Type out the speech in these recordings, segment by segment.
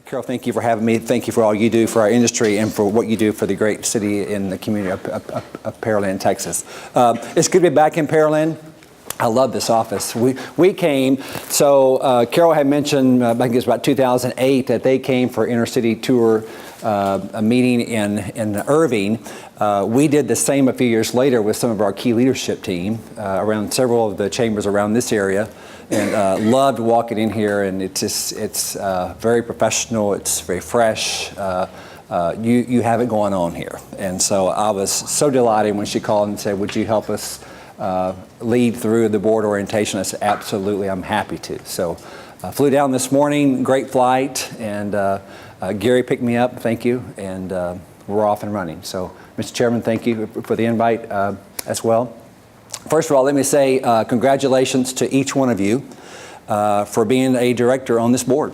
Carol, thank you for having me. Thank you for all you do for our industry and for what you do for the great city and the community of Pearland, Texas. It's good to be back in Pearland. I love this office. We came, so Carol had mentioned, I think it was about 2008, that they came for inner city tour, a meeting in Irving. We did the same a few years later with some of our key leadership team around several of the chambers around this area. And loved walking in here, and it's very professional. It's very fresh. You have it going on here, and so I was so delighted when she called and said, "Would you help us lead through the board orientation?" I said, "Absolutely, I'm happy to." So I flew down this morning, great flight, and Gary picked me up. Thank you, and we're off and running. So, Mr. Chairman, thank you for the invite as well. First of all, let me say congratulations to each one of you for being a director on this board.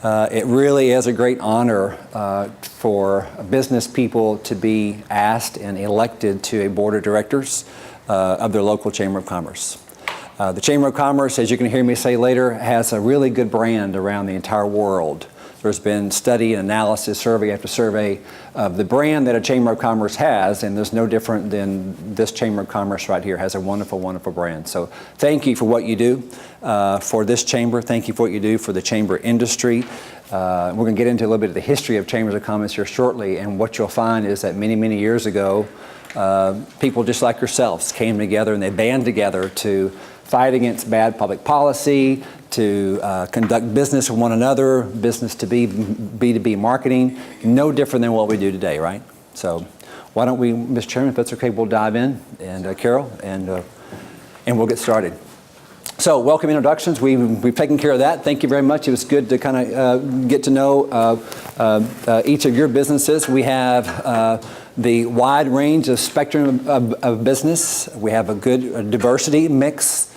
It really is a great honor for business people to be asked and elected to a board of directors of their local Chamber of Commerce. The Chamber of Commerce, as you can hear me say later, has a really good brand around the entire world. There's been study and analysis, survey after survey of the brand that a Chamber of Commerce has, and there's no different than this Chamber of Commerce right here has a wonderful, wonderful brand. So thank you for what you do for this chamber. Thank you for what you do for the chamber industry. We're going to get into a little bit of the history of Chambers of Commerce here shortly, and what you'll find is that many, many years ago, people just like yourselves came together and they band together to fight against bad public policy, to conduct business with one another, business to B2B marketing, no different than what we do today, right? So why don't we, Mr. Chairman, if that's okay, we'll dive in, and Carol, and we'll get started. So welcome introductions, we've taken care of that. Thank you very much. It was good to kind of get to know each of your businesses. We have the wide range of spectrum of business. We have a good diversity mix.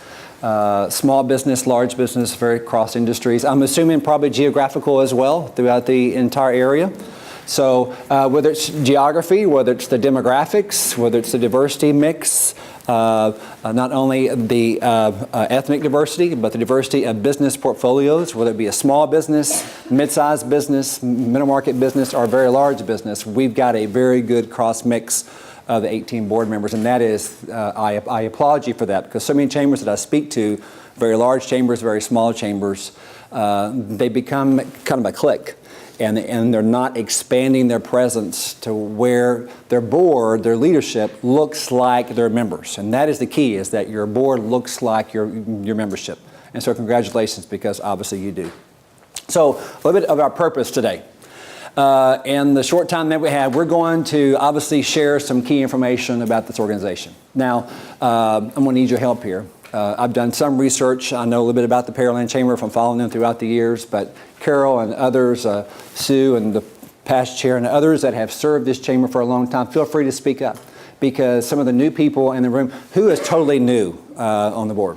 Small business, large business, very cross industries. I'm assuming probably geographical as well throughout the entire area. So whether it's geography, whether it's the demographics, whether it's the diversity mix, not only the ethnic diversity, but the diversity of business portfolios, whether it be a small business, mid-sized business, middle market business, or a very large business, we've got a very good cross mix of the 18 board members, and that is, I applaud you for that, because so many chambers that I speak to, very large chambers, very small chambers, they become kind of a clique, and they're not expanding their presence to where their board, their leadership, looks like their members, and that is the key, is that your board looks like your membership, and so congratulations, because obviously you do. So a little bit of our purpose today. In the short time that we have, we're going to obviously share some key information about this organization. Now, I'm going to need your help here. I've done some research. I know a little bit about the Pearland Chamber from following them throughout the years, but Carol and others, Sue and the past chair and others that have served this chamber for a long time, feel free to speak up, because some of the new people in the room, who is totally new on the board?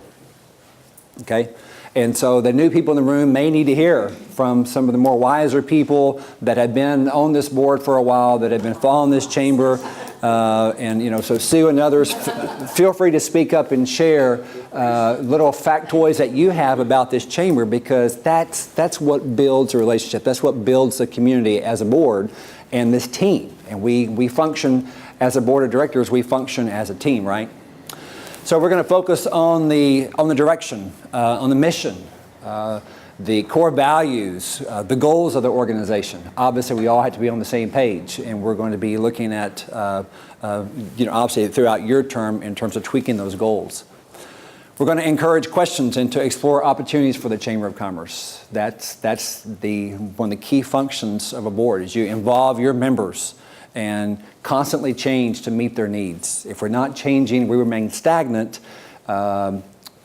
Okay? And so the new people in the room may need to hear from some of the more wiser people that have been on this board for a while, that have been following this chamber. And, you know, so Sue and others, feel free to speak up and share little factoids that you have about this chamber, because that's what builds a relationship. That's what builds the community as a board and this team. And we function as a board of directors, we function as a team, right? So we're going to focus on the direction, on the mission, the core values, the goals of the organization. Obviously, we all have to be on the same page, and we're going to be looking at, obviously throughout your term in terms of tweaking those goals. We're going to encourage questions and to explore opportunities for the Chamber of Commerce. That's one of the key functions of a board, is you involve your members and constantly change to meet their needs. If we're not changing, we remain stagnant,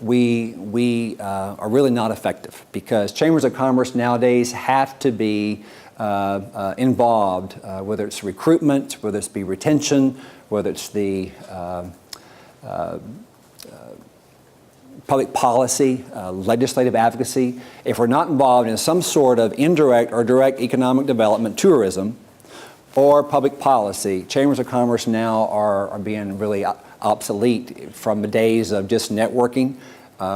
we are really not effective, because chambers of commerce nowadays have to be involved, whether it's recruitment, whether it's be retention, whether it's the public policy, legislative advocacy. If we're not involved in some sort of indirect or direct economic development, tourism, or public policy, chambers of commerce now are being really obsolete from the days of just networking,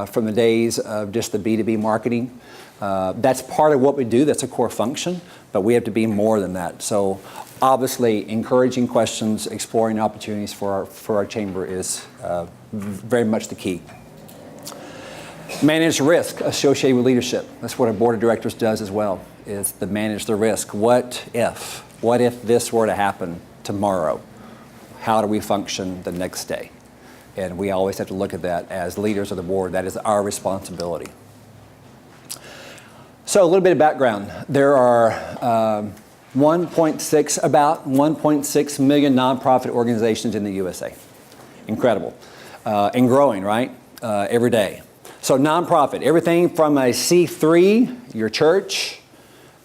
from the days of just the B2B marketing. That's part of what we do. That's a core function, but we have to be more than that. So obviously, encouraging questions, exploring opportunities for our chamber is very much the key. Manage risk associated with leadership. That's what a board of directors does as well, is to manage the risk. What if? What if this were to happen tomorrow? How do we function the next day? And we always have to look at that as leaders of the board. That is our responsibility. So a little bit of background. There are about 1.6 million nonprofit organizations in the USA. Incredible. And growing, right? Every day. So nonprofit, everything from a C3, your church,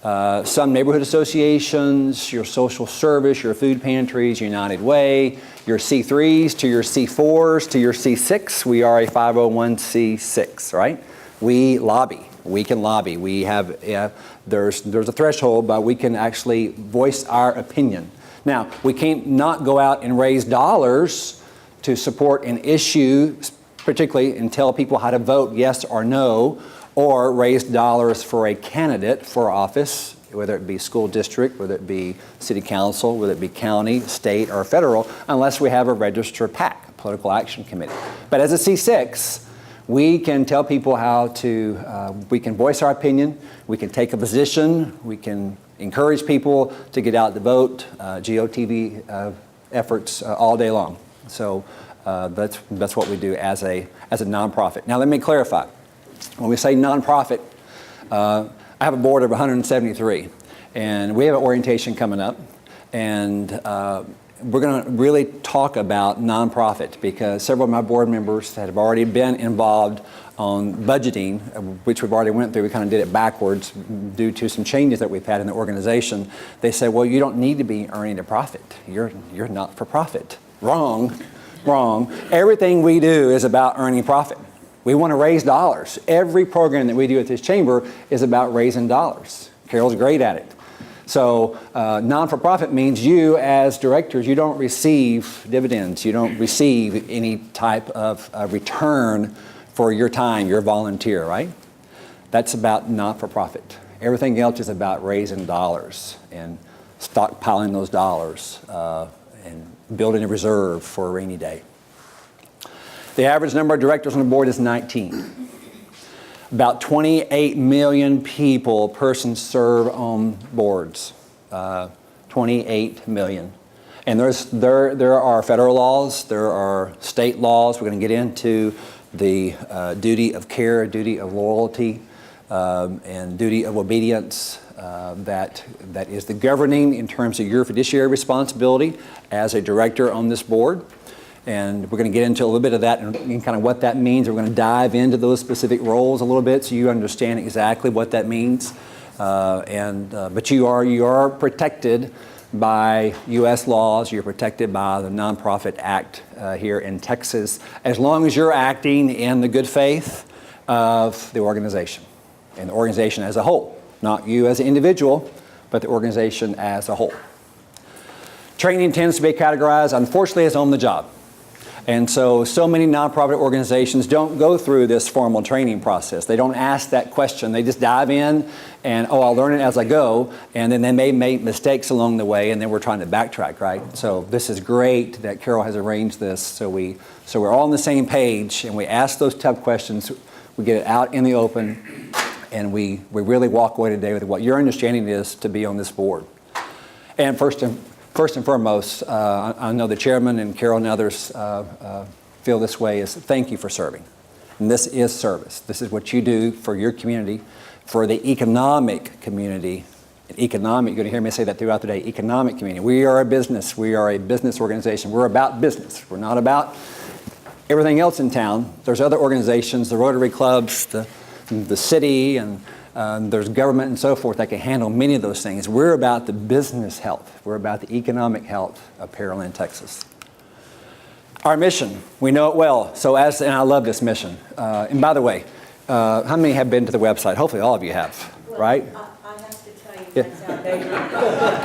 some neighborhood associations, your social service, your food pantries, United Way, your C3s to your C4s to your C6. We are a 501c6, right? We lobby. We can lobby. We have, there's a threshold, but we can actually voice our opinion. Now, we can't not go out and raise dollars to support an issue, particularly, and tell people how to vote yes or no, or raise dollars for a candidate for office, whether it be school district, whether it be city council, whether it be county, state, or federal, unless we have a registered PAC, a political action committee. But as a C6, we can tell people how to, we can voice our opinion, we can take a position, we can encourage people to get out to vote, GOTV efforts all day long. So that's what we do as a nonprofit. Now let me clarify. When we say nonprofit, I have a board of 173, and we have an orientation coming up, and we're going to really talk about nonprofit because several of my board members that have already been involved on budgeting, which we've already went through. We kind of did it backwards due to some changes that we've had in the organization. They say, well, you don't need to be earning a profit. You're not for profit. Wrong. Everything we do is about earning profit. We want to raise dollars. Every program that we do at this chamber is about raising dollars. Carol's great at it. So non-for-profit means you as directors, you don't receive dividends. You don't receive any type of return for your time, your volunteer, right? That's about not-for-profit. Everything else is about raising dollars and stockpiling those dollars and building a reserve for a rainy day. The average number of directors on the board is 19. About 28 million persons serve on boards. 28 million. And there are federal laws, there are state laws. We're going to get into the duty of care, duty of loyalty, and duty of obedience that is the governing in terms of your fiduciary responsibility as a director on this board. And we're going to get into a little bit of that and kind of what that means. We're going to dive into those specific roles a little bit so you understand exactly what that means. But you are protected by U.S. laws. You're protected by the Nonprofit Act here in Texas, as long as you're acting in the good faith of the organization and the organization as a whole. Not you as an individual, but the organization as a whole. Training tends to be categorized, unfortunately, as on the job. And so many nonprofit organizations don't go through this formal training process. They don't ask that question. They just dive in and, I'll learn it as I go. And then they may make mistakes along the way, and then we're trying to backtrack, right? So this is great that Carol has arranged this so we're all on the same page, and we ask those tough questions. We get it out in the open, and we really walk away today with what your understanding is to be on this board. And first and foremost, I know the chairman and Carol and others feel this way, is thank you for serving. And this is service. This is what you do for your community, for the economic community. Economic, you're going to hear me say that throughout the day, economic community. We are a business. We are a business organization. We're about business. We're not about everything else in town. There's other organizations, the Rotary clubs, the city, and there's government and so forth that can handle many of those things. We're about the business health. We're about the economic health of Pearland, Texas. Our mission, we know it well. And I love this mission. And by the way, how many have been to the website? Hopefully all of you have, right? I have to tell you, that's outdated.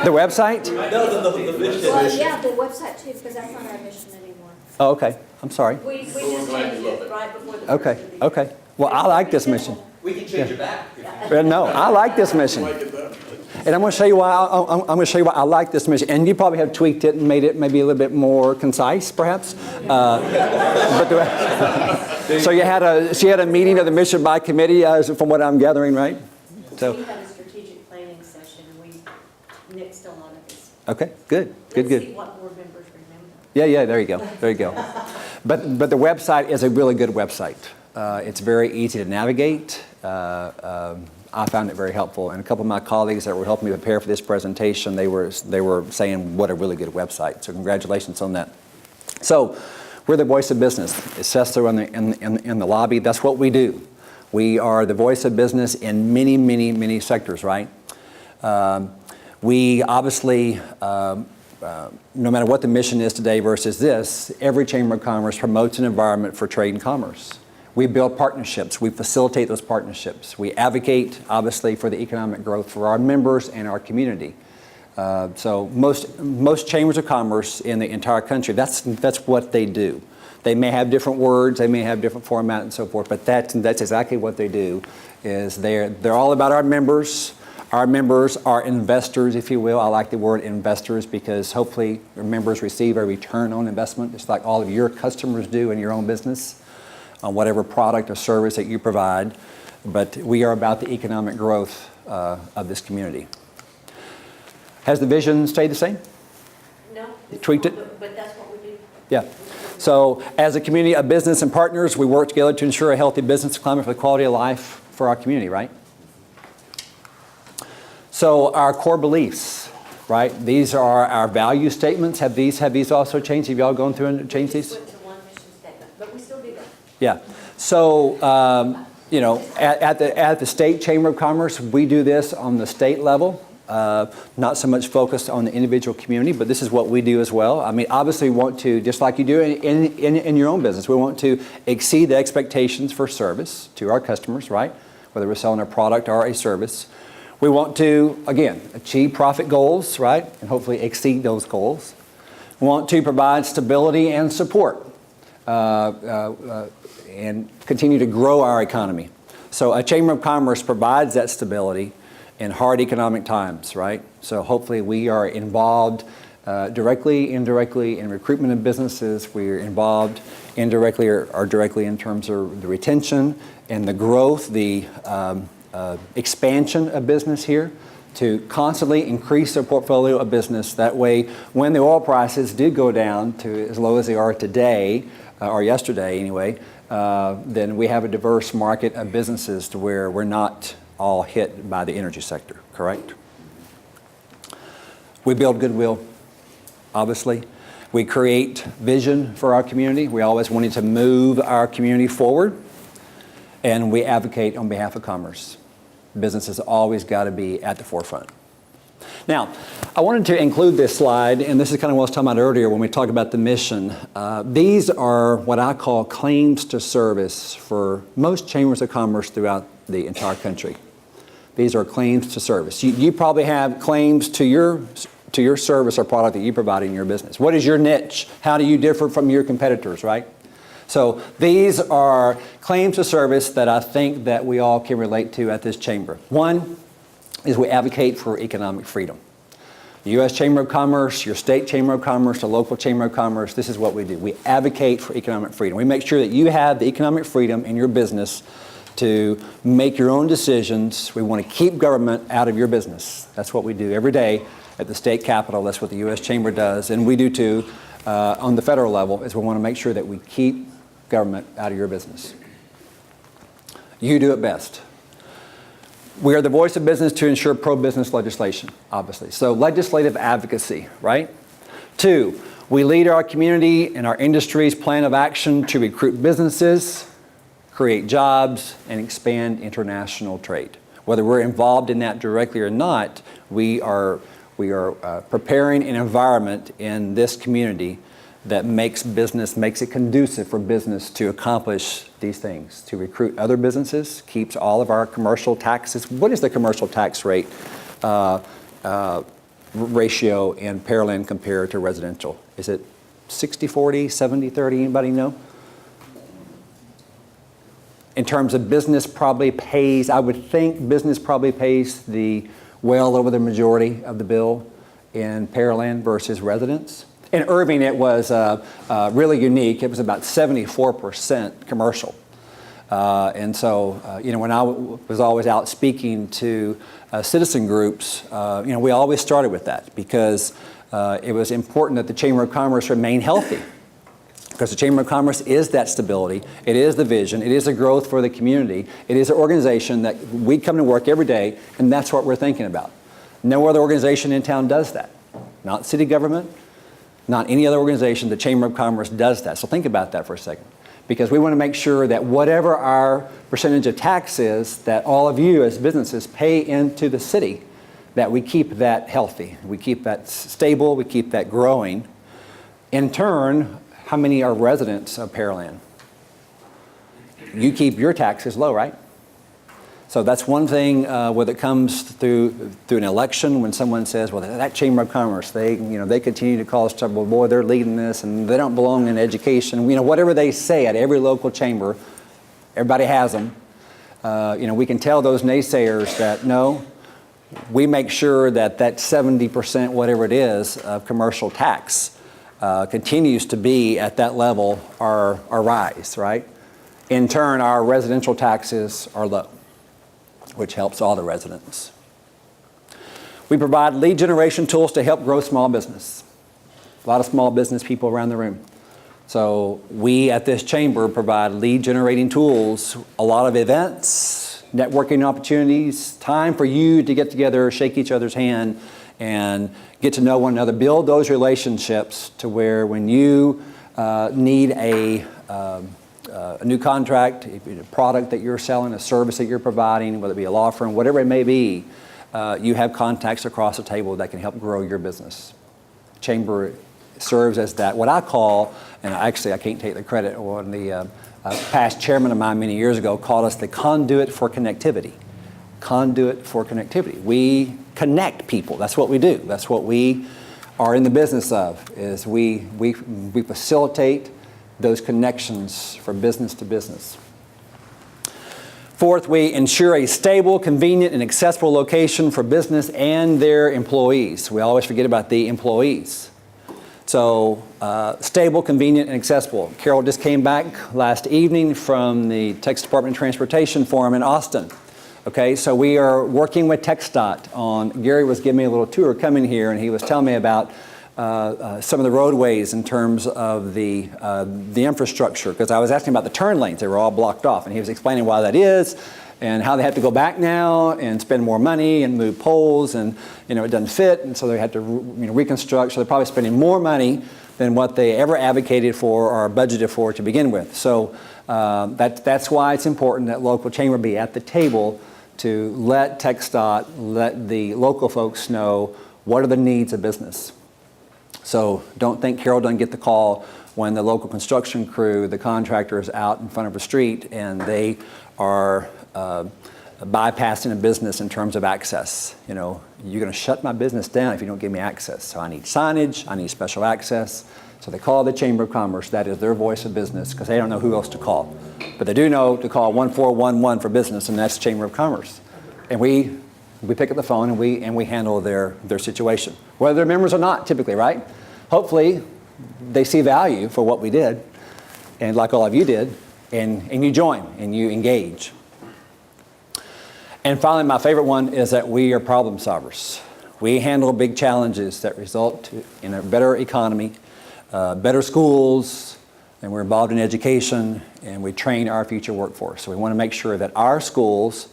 The website? No, the mission. Well, yeah, the website too, because that's not our mission anymore. Oh, okay. I'm sorry. We just changed it right before the first of the year. Okay. Well, I like this mission. We can change it back. But no, I like this mission. And I'm going to show you why. I'm going to show you why I like this mission. And you probably have tweaked it and made it maybe a little bit more concise, perhaps. So you had a meeting of the mission by committee, from what I'm gathering, right? So We had a strategic planning session, and we nixed a lot of this. okay, good. Let's see what board members remember. Yeah. There you go. But the website is a really good website. It's very easy to navigate. I found it very helpful, and a couple of my colleagues that were helping me prepare for this presentation, they were saying what a really good website. So congratulations on that. So we're the voice of business. It says so in the lobby. That's what we do. We are the voice of business in many sectors, right? We obviously, no matter what the mission is today versus this, every Chamber of Commerce promotes an environment for trade and commerce. We build partnerships. We facilitate those partnerships. We advocate, obviously, for the economic growth for our members and our community. So most chambers of commerce in the entire country, that's what they do. They may have different words, they may have different format and so forth, but that's exactly what they do. Is they're all about our members. Our members are investors, if you will. I like the word investors because hopefully your members receive a return on investment, just like all of your customers do in your own business, on whatever product or service that you provide. But we are about the economic growth of this community. Has the vision stayed the same? No. Tweaked it? But that's what we do. Yeah. So as a community of business and partners, we work together to ensure a healthy business climate for the quality of life for our community, right? So our core beliefs, right? These are our value statements. Have these also changed? Have y'all gone through and changed these? Went to one mission statement, but we still do that. Yeah. So, you know, at the State Chamber of Commerce, we do this on the state level. Not so much focused on the individual community, but this is what we do as well. I mean, obviously we want to, just like you do in your own business, we want to exceed the expectations for service to our customers, right? Whether we're selling a product or a service. We want to, again, achieve profit goals, right? And hopefully exceed those goals. We want to provide stability and support and continue to grow our economy. So a Chamber of Commerce provides that stability in hard economic times, right? So hopefully we are involved directly, indirectly in recruitment of businesses. We are involved indirectly or directly in terms of the retention and the growth, the expansion of business here to constantly increase their portfolio of business. That way, when the oil prices did go down to as low as they are today, or yesterday anyway, then we have a diverse market of businesses to where we're not all hit by the energy sector, correct? We build goodwill, obviously. We create vision for our community. We always wanted to move our community forward, and we advocate on behalf of commerce. Business has always got to be at the forefront. Now, I wanted to include this slide, and this is kind of what I was talking about earlier when we talked about the mission. These are what I call claims to service for most chambers of commerce throughout the entire country. These are claims to service. You probably have claims to your service or product that you provide in your business. What is your niche? How do you differ from your competitors, right? So these are claims to service that I think that we all can relate to at this chamber. One is we advocate for economic freedom. The U.S. Chamber of Commerce, your state Chamber of Commerce, the local Chamber of Commerce, this is what we do. We advocate for economic freedom. We make sure that you have the economic freedom in your business to make your own decisions. We want to keep government out of your business. That's what we do every day at the state capitol. That's what the U.S. Chamber does. And we do too on the federal level, is we want to make sure that we keep government out of your business. You do it best. We are the voice of business to ensure pro-business legislation, obviously. So legislative advocacy, right? 2, we lead our community and our industry's plan of action to recruit businesses, create jobs, and expand international trade. Whether we're involved in that directly or not, we are preparing an environment in this community that makes it conducive for business to accomplish these things, to recruit other businesses, keeps all of our commercial taxes. What is the commercial tax rate ratio in Pearland compared to residential? Is it 60-40, 70-30, anybody know? In terms of business probably pays, I would think business probably pays the well over the majority of the bill in Pearland versus residents. In Irving, it was really unique. It was about 74% commercial. And so, when I was always out speaking to citizen groups, we always started with that because it was important that the Chamber of Commerce remain healthy. Because the Chamber of Commerce is that stability, it is the vision, it is the growth for the community, it is an organization that we come to work every day, and that's what we're thinking about. No other organization in town does that. Not city government, not any other organization, the Chamber of Commerce does that. So think about that for a second. Because we want to make sure that whatever our percentage of tax is, that all of you as businesses pay into the city, that we keep that healthy, we keep that stable, we keep that growing. In turn, how many are residents of Pearland? You keep your taxes low, right? So that's one thing when it comes through an election, when someone says, well, that Chamber of Commerce, they continue to cause trouble. Boy, they're leading this and they don't belong in education. Whatever they say at every local chamber, everybody has them. We can tell those naysayers that no, we make sure that 70%, whatever it is, of commercial tax continues to be at that level or rise, right? In turn, our residential taxes are low, which helps all the residents. We provide lead generation tools to help grow small business. A lot of small business people around the room. So we at this chamber provide lead generating tools, a lot of events, networking opportunities, time for you to get together, shake each other's hand, and get to know one another, build those relationships to where when you need a new contract, a product that you're selling, a service that you're providing, whether it be a law firm, whatever it may be, you have contacts across the table that can help grow your business. Chamber serves as that, what I call, and actually I can't take the credit, one of the past chairman of mine many years ago called us the conduit for connectivity. Conduit for connectivity. We connect people. That's what we do. That's what we are in the business of, is we facilitate those connections from business to business. Fourth, we ensure a stable, convenient, and accessible location for business and their employees. We always forget about the employees. So stable, convenient, and accessible. Carol just came back last evening from the Texas Department of Transportation Forum in Austin. Okay, so we are working with TxDOT on, Gary was giving me a little tour coming here, and he was telling me about some of the roadways in terms of the infrastructure, because I was asking about the turn lanes. They were all blocked off, and he was explaining why that is and how they have to go back now and spend more money and move poles, and it doesn't fit, and so they had to reconstruct. So they're probably spending more money than what they ever advocated for or budgeted for to begin with. So that's why it's important that local chamber be at the table to let TxDOT, let the local folks know what are the needs of business. So don't think Carol doesn't get the call when the local construction crew, the contractor, is out in front of a street and they are bypassing a business in terms of access. You're going to shut my business down if you don't give me access. So I need signage, I need special access. So they call the Chamber of Commerce. That is their voice of business, because they don't know who else to call. But they do know to call 1411 for business, and that's the Chamber of Commerce. And we pick up the phone and we handle their situation, whether they're members or not, typically, right? Hopefully they see value for what we did, and like all of you did, and you join and you engage. And finally, my favorite one is that we are problem solvers. We handle big challenges that result in a better economy, better schools, and we're involved in education, and we train our future workforce. So we want to make sure that our schools,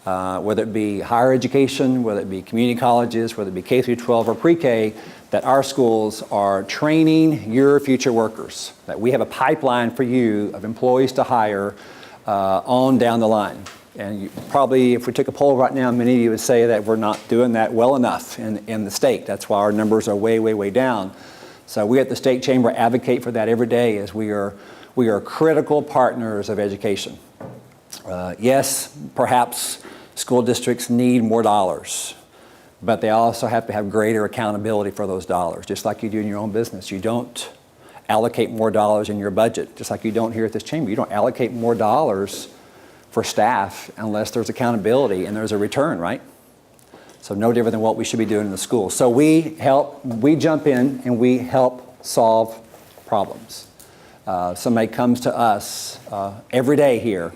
whether it be higher education, whether it be community colleges, whether it be K through 12 or pre-K, that our schools are training your future workers, that we have a pipeline for you of employees to hire on down the line. And probably, if we took a poll right now, many of you would say that we're not doing that well enough in the state. That's why our numbers are way, way, way down. So we at the State Chamber advocate for that every day, as we are critical partners of education. Yes, perhaps school districts need more dollars, but they also have to have greater accountability for those dollars, just like you do in your own business. You don't allocate more dollars in your budget, just like you don't here at this chamber. You don't allocate more dollars for staff unless there's accountability and there's a return, right? So no different than what we should be doing in the school. So we jump in and we help solve problems. Somebody comes to us every day here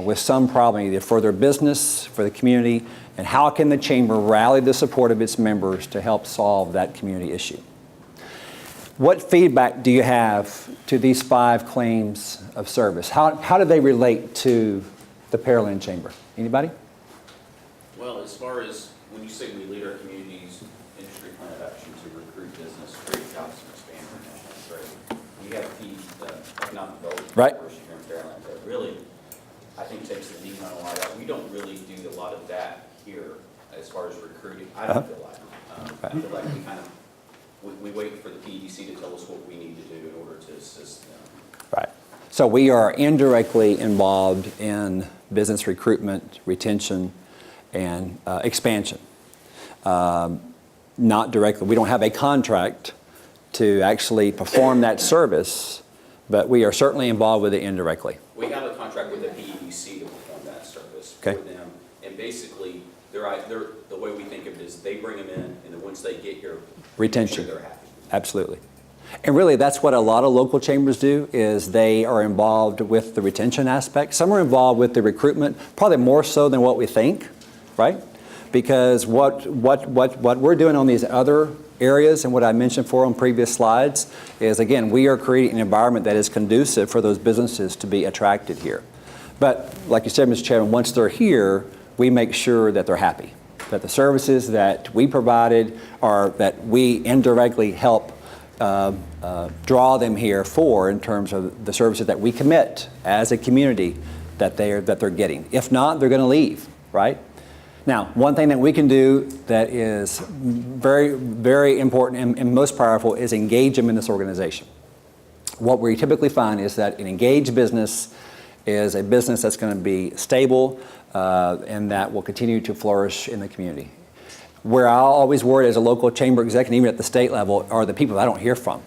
with some problem, either for their business, for the community, and how can the chamber rally the support of its members to help solve that community issue? What feedback do you have to these 5 claims of service? How do they relate to the Pearland Chamber? Anybody? Well, as far as when you say we lead our community's industry plan of action to recruit business, create jobs, and expand our national trade, we have the economic development Right. Corporation here in Pearland that really, I think, takes the lead on a lot of that. We don't really do a lot of that here as far as recruiting. I don't feel like. I feel like we kind of we wait for the PEDC to tell us what we need to do in order to assist them. Right. So we are indirectly involved in business recruitment, retention, and expansion. Not directly. We don't have a contract to actually perform that service, but we are certainly involved with it indirectly. We have a contract with the PEDC to perform that service Okay. for them, and basically, the way we think of it is they bring them in, and then once they get here, Retention. they're happy. Absolutely. And really, that's what a lot of local chambers do, is they are involved with the retention aspect. Some are involved with the recruitment, probably more so than what we think, right? Because what we're doing on these other areas and what I mentioned on previous slides is, again, we are creating an environment that is conducive for those businesses to be attracted here. But like you said, Mr. Chairman, once they're here, we make sure that they're happy, that the services that we provided or that we indirectly help draw them here for, in terms of the services that we commit as a community that they're getting. If not, they're going to leave, right? Now, one thing that we can do that is very, very important and most powerful is engage them in this organization. What we typically find is that an engaged business is a business that's going to be stable and that will continue to flourish in the community. Where I always worry as a local chamber executive, even at the state level, are the people I don't hear from.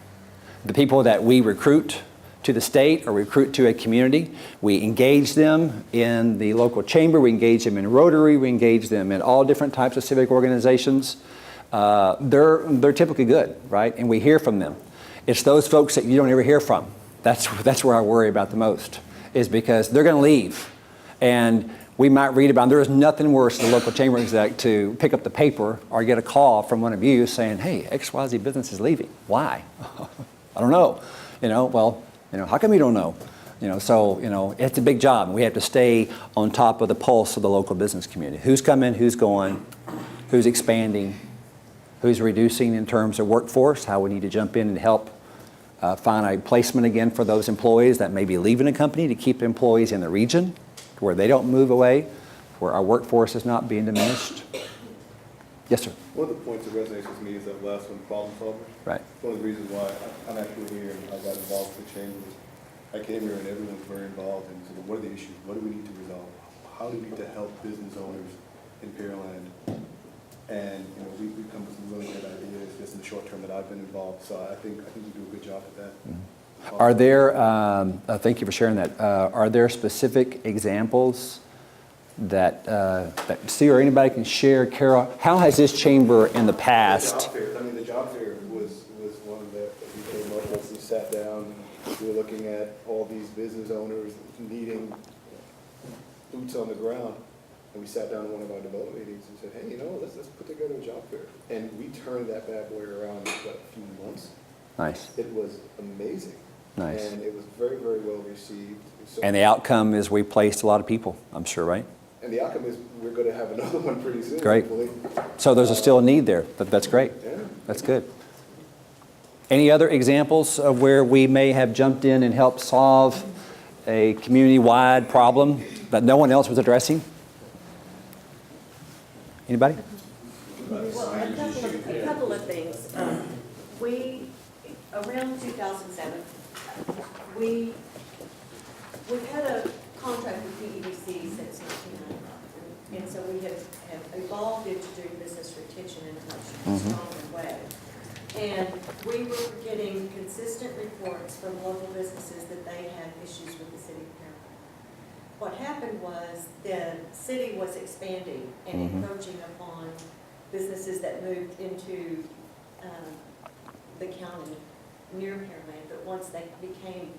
The people that we recruit to the state or recruit to a community, we engage them in the local chamber, we engage them in Rotary, we engage them in all different types of civic organizations. They're typically good, right? And we hear from them. It's those folks that you don't ever hear from. That's where I worry about the most, is because they're going to leave. And we might read about, there is nothing worse than a local chamber exec to pick up the paper or get a call from one of you saying, hey, XYZ business is leaving. Why? I don't know. How come you don't know? So it's a big job. And we have to stay on top of the pulse of the local business community. Who's coming, who's going, who's expanding, who's reducing in terms of workforce, how we need to jump in and help find a placement again for those employees that may be leaving a company to keep employees in the region where they don't move away, where our workforce is not being diminished. Yes, sir. One of the points that resonates with me is that last one, problem solver. Right. One of the reasons why I'm actually here and I got involved with the chamber was I came here and everyone's very involved and said, what are the issues? What do we need to resolve? How do we need to help business owners in Pearland? And we come with some really good ideas just in the short term that I've been involved. So I think we do a good job at that. Mm-hmm. Are there, thank you for sharing that, are there specific examples that Steve or anybody can share? Carol, how has this chamber in the past? The job fair was one that we came up with. We sat down, we were looking at all these business owners needing boots on the ground. And we sat down in one of our development meetings and said, hey, let's put together a job fair. And we turned that bad boy around in a few months. Nice. It was amazing. Nice. And it was very, very well received. So, And the outcome is we placed a lot of people, I'm sure, right? and the outcome is we're going to have another one pretty soon. Great. Hopefully. So there's still a need there, but that's great. Yeah. That's good. Any other examples of where we may have jumped in and helped solve a community-wide problem that no one else was addressing? Anybody? Well, a couple of things. Around 2007, we've had a contract with PEDC since 1995. And so we have evolved it to do business retention in a much stronger way. And we were getting consistent reports from local businesses that they had issues with the city of what happened was the city was expanding and encroaching upon businesses that moved into the county near Pearland. But once they became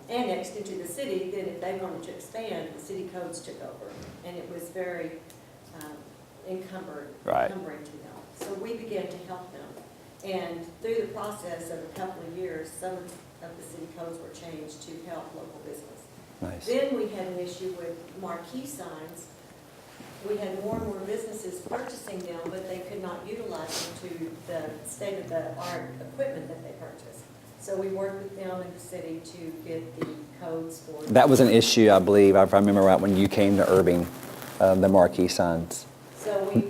annexed into the city, then if they wanted to expand, the city codes took over. And it was very encumbering to them. So we began to help them. And through the process of a couple of years, some of the city codes were changed to help local business. Nice. Then we had an issue with marquee signs. We had more and more businesses purchasing them, but they could not utilize them to the state-of-the-art equipment that they purchased. So we worked with them in the city to get the codes for them. That was an issue, I believe, if I remember right, when you came to Irving, the marquee signs. So we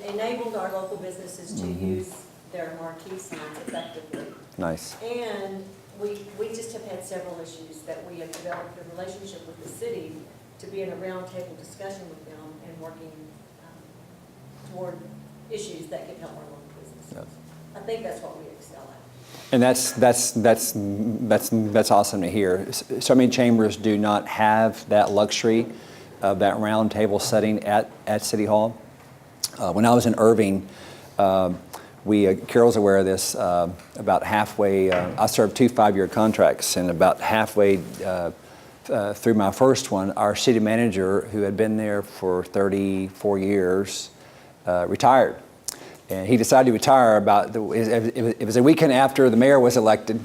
enabled our local businesses to use their marquee signs effectively. Nice. And we just have had several issues that we have developed a relationship with the city to be in a roundtable discussion with them and working toward issues that can help our local businesses. Yep. I think that's what we excel at. And that's awesome to hear. So many chambers do not have that luxury of that round table setting at City Hall. When I was in Irving, Carol's aware of this, about halfway, I served 2 5-year contracts, and about halfway through my first one, our city manager, who had been there for 34 years, retired. And he decided to retire it was a weekend after the mayor was elected,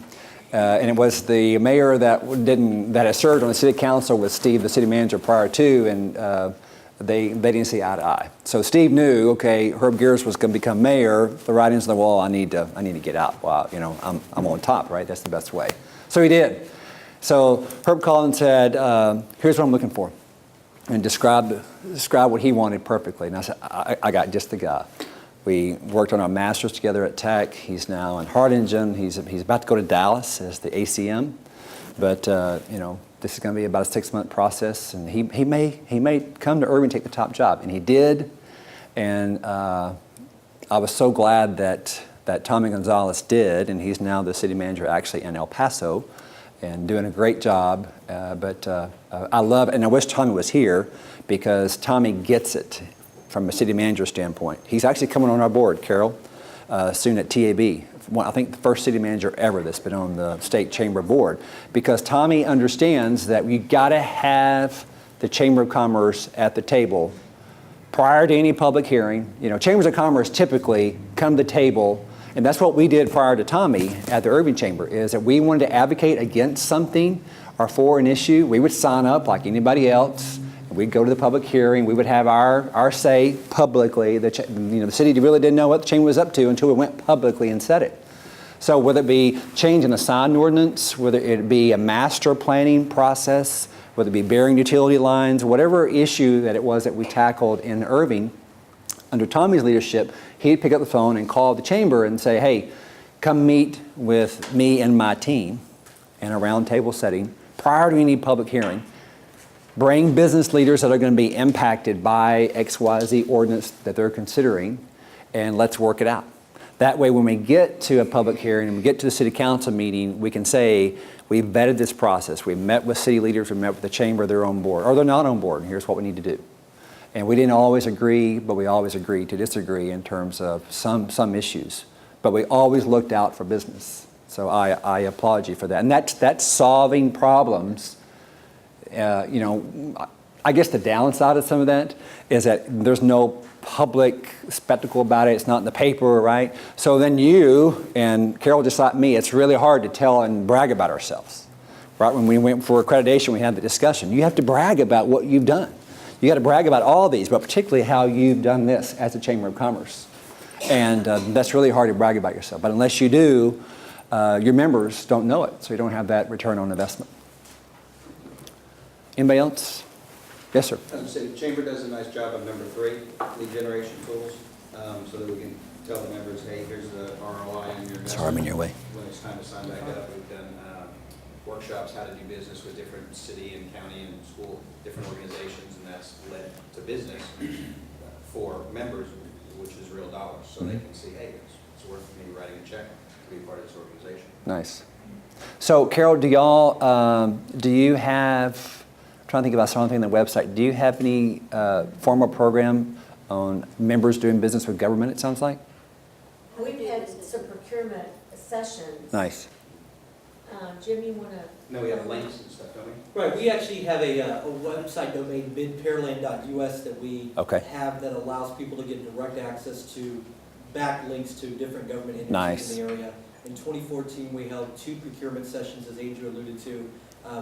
and it was the mayor that had served on the city council with Steve, the city manager, prior to, and they didn't see eye to eye. So Steve knew, okay, Herb Gears was going to become mayor. The writing's on the wall. I need to get out. Well, I'm on top, right? That's the best way. So he did. So Herb called and said, "Here's what I'm looking for," and described what he wanted perfectly. And I said, "I got just the guy." We worked on our masters together at Tech. He's now in Harlingen. He's about to go to Dallas as the ACM, but this is going to be about a 6-month process, and he may come to Irving and take the top job, and he did. And I was so glad that Tommy Gonzalez did, and he's now the city manager actually in El Paso, and doing a great job. But I love, and I wish Tommy was here, because Tommy gets it from a city manager standpoint. He's actually coming on our board, Carol, soon at TAB. I think the first city manager ever that's been on the state chamber board, because Tommy understands that you got to have the Chamber of Commerce at the table prior to any public hearing. Chambers of Commerce typically come to the table, and that's what we did prior to Tommy at the Irving Chamber, is that we wanted to advocate against something or for an issue. We would sign up like anybody else. We'd go to the public hearing. We would have our say publicly. The city really didn't know what the chamber was up to until we went publicly and said it. So whether it be changing a sign ordinance, whether it be a master planning process, whether it be burying utility lines, whatever issue that it was that we tackled in Irving, under Tommy's leadership, he'd pick up the phone and call the chamber and say, "Hey, come meet with me and my team in a round table setting prior to any public hearing. Bring business leaders that are going to be impacted by XYZ ordinance that they're considering, and let's work it out." That way, when we get to a public hearing and we get to the city council meeting, we can say, we vetted this process. We met with city leaders, we met with the chamber, they're on board, or they're not on board, and here's what we need to do. And we didn't always agree, but we always agreed to disagree in terms of some issues. But we always looked out for business. So I applaud you for that. And that's solving problems. I guess the downside of some of that is that there's no public spectacle about it. It's not in the paper, right? So then you and Carol, just like me, it's really hard to tell and brag about ourselves, right? When we went for accreditation, we had the discussion. You have to brag about what you've done. You got to brag about all these, but particularly how you've done this as a Chamber of Commerce. And that's really hard to brag about yourself. But unless you do, your members don't know it, so you don't have that return on investment. Anybody else? Yes, sir. I would say the chamber does a nice job on number 3, lead generation tools, so that we can tell the members, hey, here's the ROI on your investment. Sorry, I'm in your way. When it's time to sign back up, we've done workshops, how to do business with different city and county and school, different organizations, and that's led to business for members, which is real dollars, so they can see, hey, it's worth me writing a check to be part of this organization. Nice. So Carol, do y'all, do you have, I'm trying to think about something on the website, do you have any formal program on members doing business with government, it sounds like? We've had some procurement sessions. Nice. Jim, you want to? No, we have links and stuff, don't we? Right, we actually have a website domain, bidpearland.us, that we Okay. have that allows people to get direct access to backlinks to different government entities Nice. in the area. In 2014, we held 2 procurement sessions, as Andrew alluded to,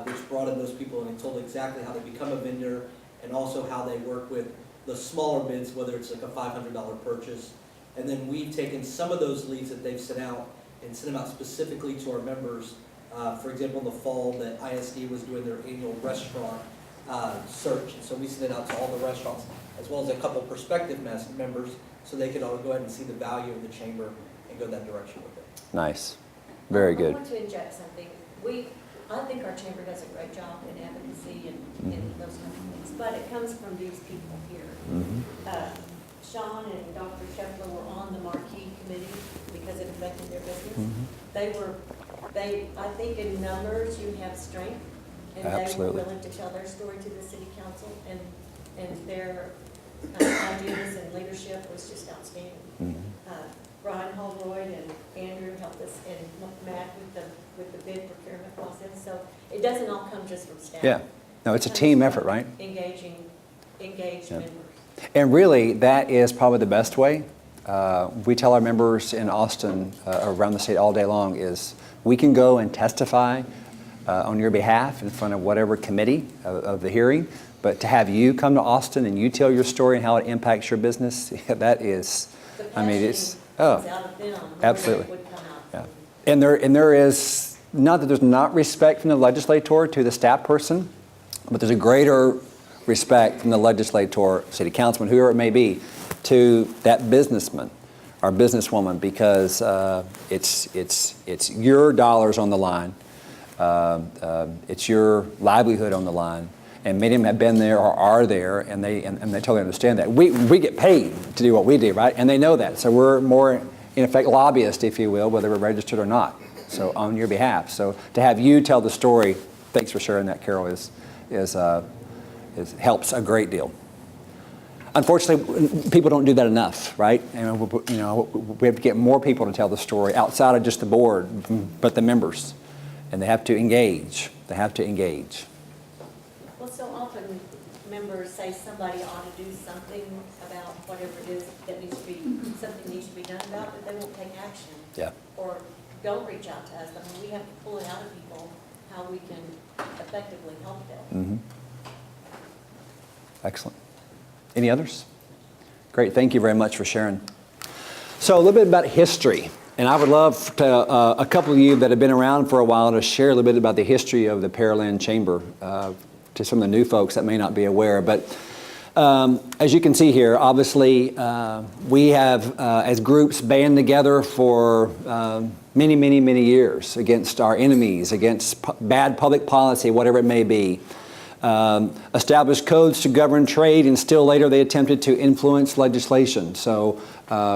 which brought in those people and told exactly how they become a vendor and also how they work with the smaller bids, whether it's like a $500 purchase. And then we've taken some of those leads that they've sent out and sent them out specifically to our members. For example, in the fall, the ISD was doing their annual restaurant search, and so we sent it out to all the restaurants, as well as a couple prospective members, so they could all go ahead and see the value of the chamber and go that direction with it. Nice. Very I good. want to inject something. I think our chamber does a great job in advocacy and those kind of things, but it comes from these people here. Sean and Dr. Scheffler were on the marquee committee because it affected their business. I think in numbers you have strength, and they were Absolutely. willing to tell their story to the city council, and their ideas and leadership was just outstanding. Brian Holroyd and Andrew helped us, and Matt with the bid procurement process. So it doesn't all come just from staff. Yeah. No, it's a It comes team from effort, right? Engaged Yeah. members. And really, that is probably the best way. We tell our members in Austin, around the state all day long, is we can go and testify on your behalf in front of whatever committee of the hearing, but to have you come to Austin and you tell your story and how it impacts your business, that is, The I mean, it's, passion oh, comes out of them, more absolutely. than it would come out yeah. from- And there is, not that there's not respect from the legislator to the staff person, but there's a greater respect from the legislator, city councilman, whoever it may be, to that businessman or businesswoman, because it's your dollars on the line, it's your livelihood on the line, and many of them have been there or are there, and they totally understand that. We get paid to do what we do, right? And they know that, so we're more in effect lobbyists, if you will, whether we're registered or not. So on your behalf, so to have you tell the story, thanks for sharing that, Carol, helps a great deal. Unfortunately, people don't do that enough, right? And we have to get more people to tell the story outside of just the board, but the members, and they have to engage. They have to engage. Well, so often members say somebody ought to do something about whatever it is that something needs to be done about, but they won't take action. Yeah. Or don't reach out to us. I mean, we have to pull it out of people how we can effectively help them. Excellent. Any others? Great. Thank you very much for sharing. So a little bit about history. And I would love to, a couple of you that have been around for a while, to share a little bit about the history of the Pearland Chamber to some of the new folks that may not be aware. But as you can see here, obviously we have, as groups, band together for many, many, many years against our enemies, against bad public policy, whatever it may be. Established codes to govern trade, and still later they attempted to influence legislation. So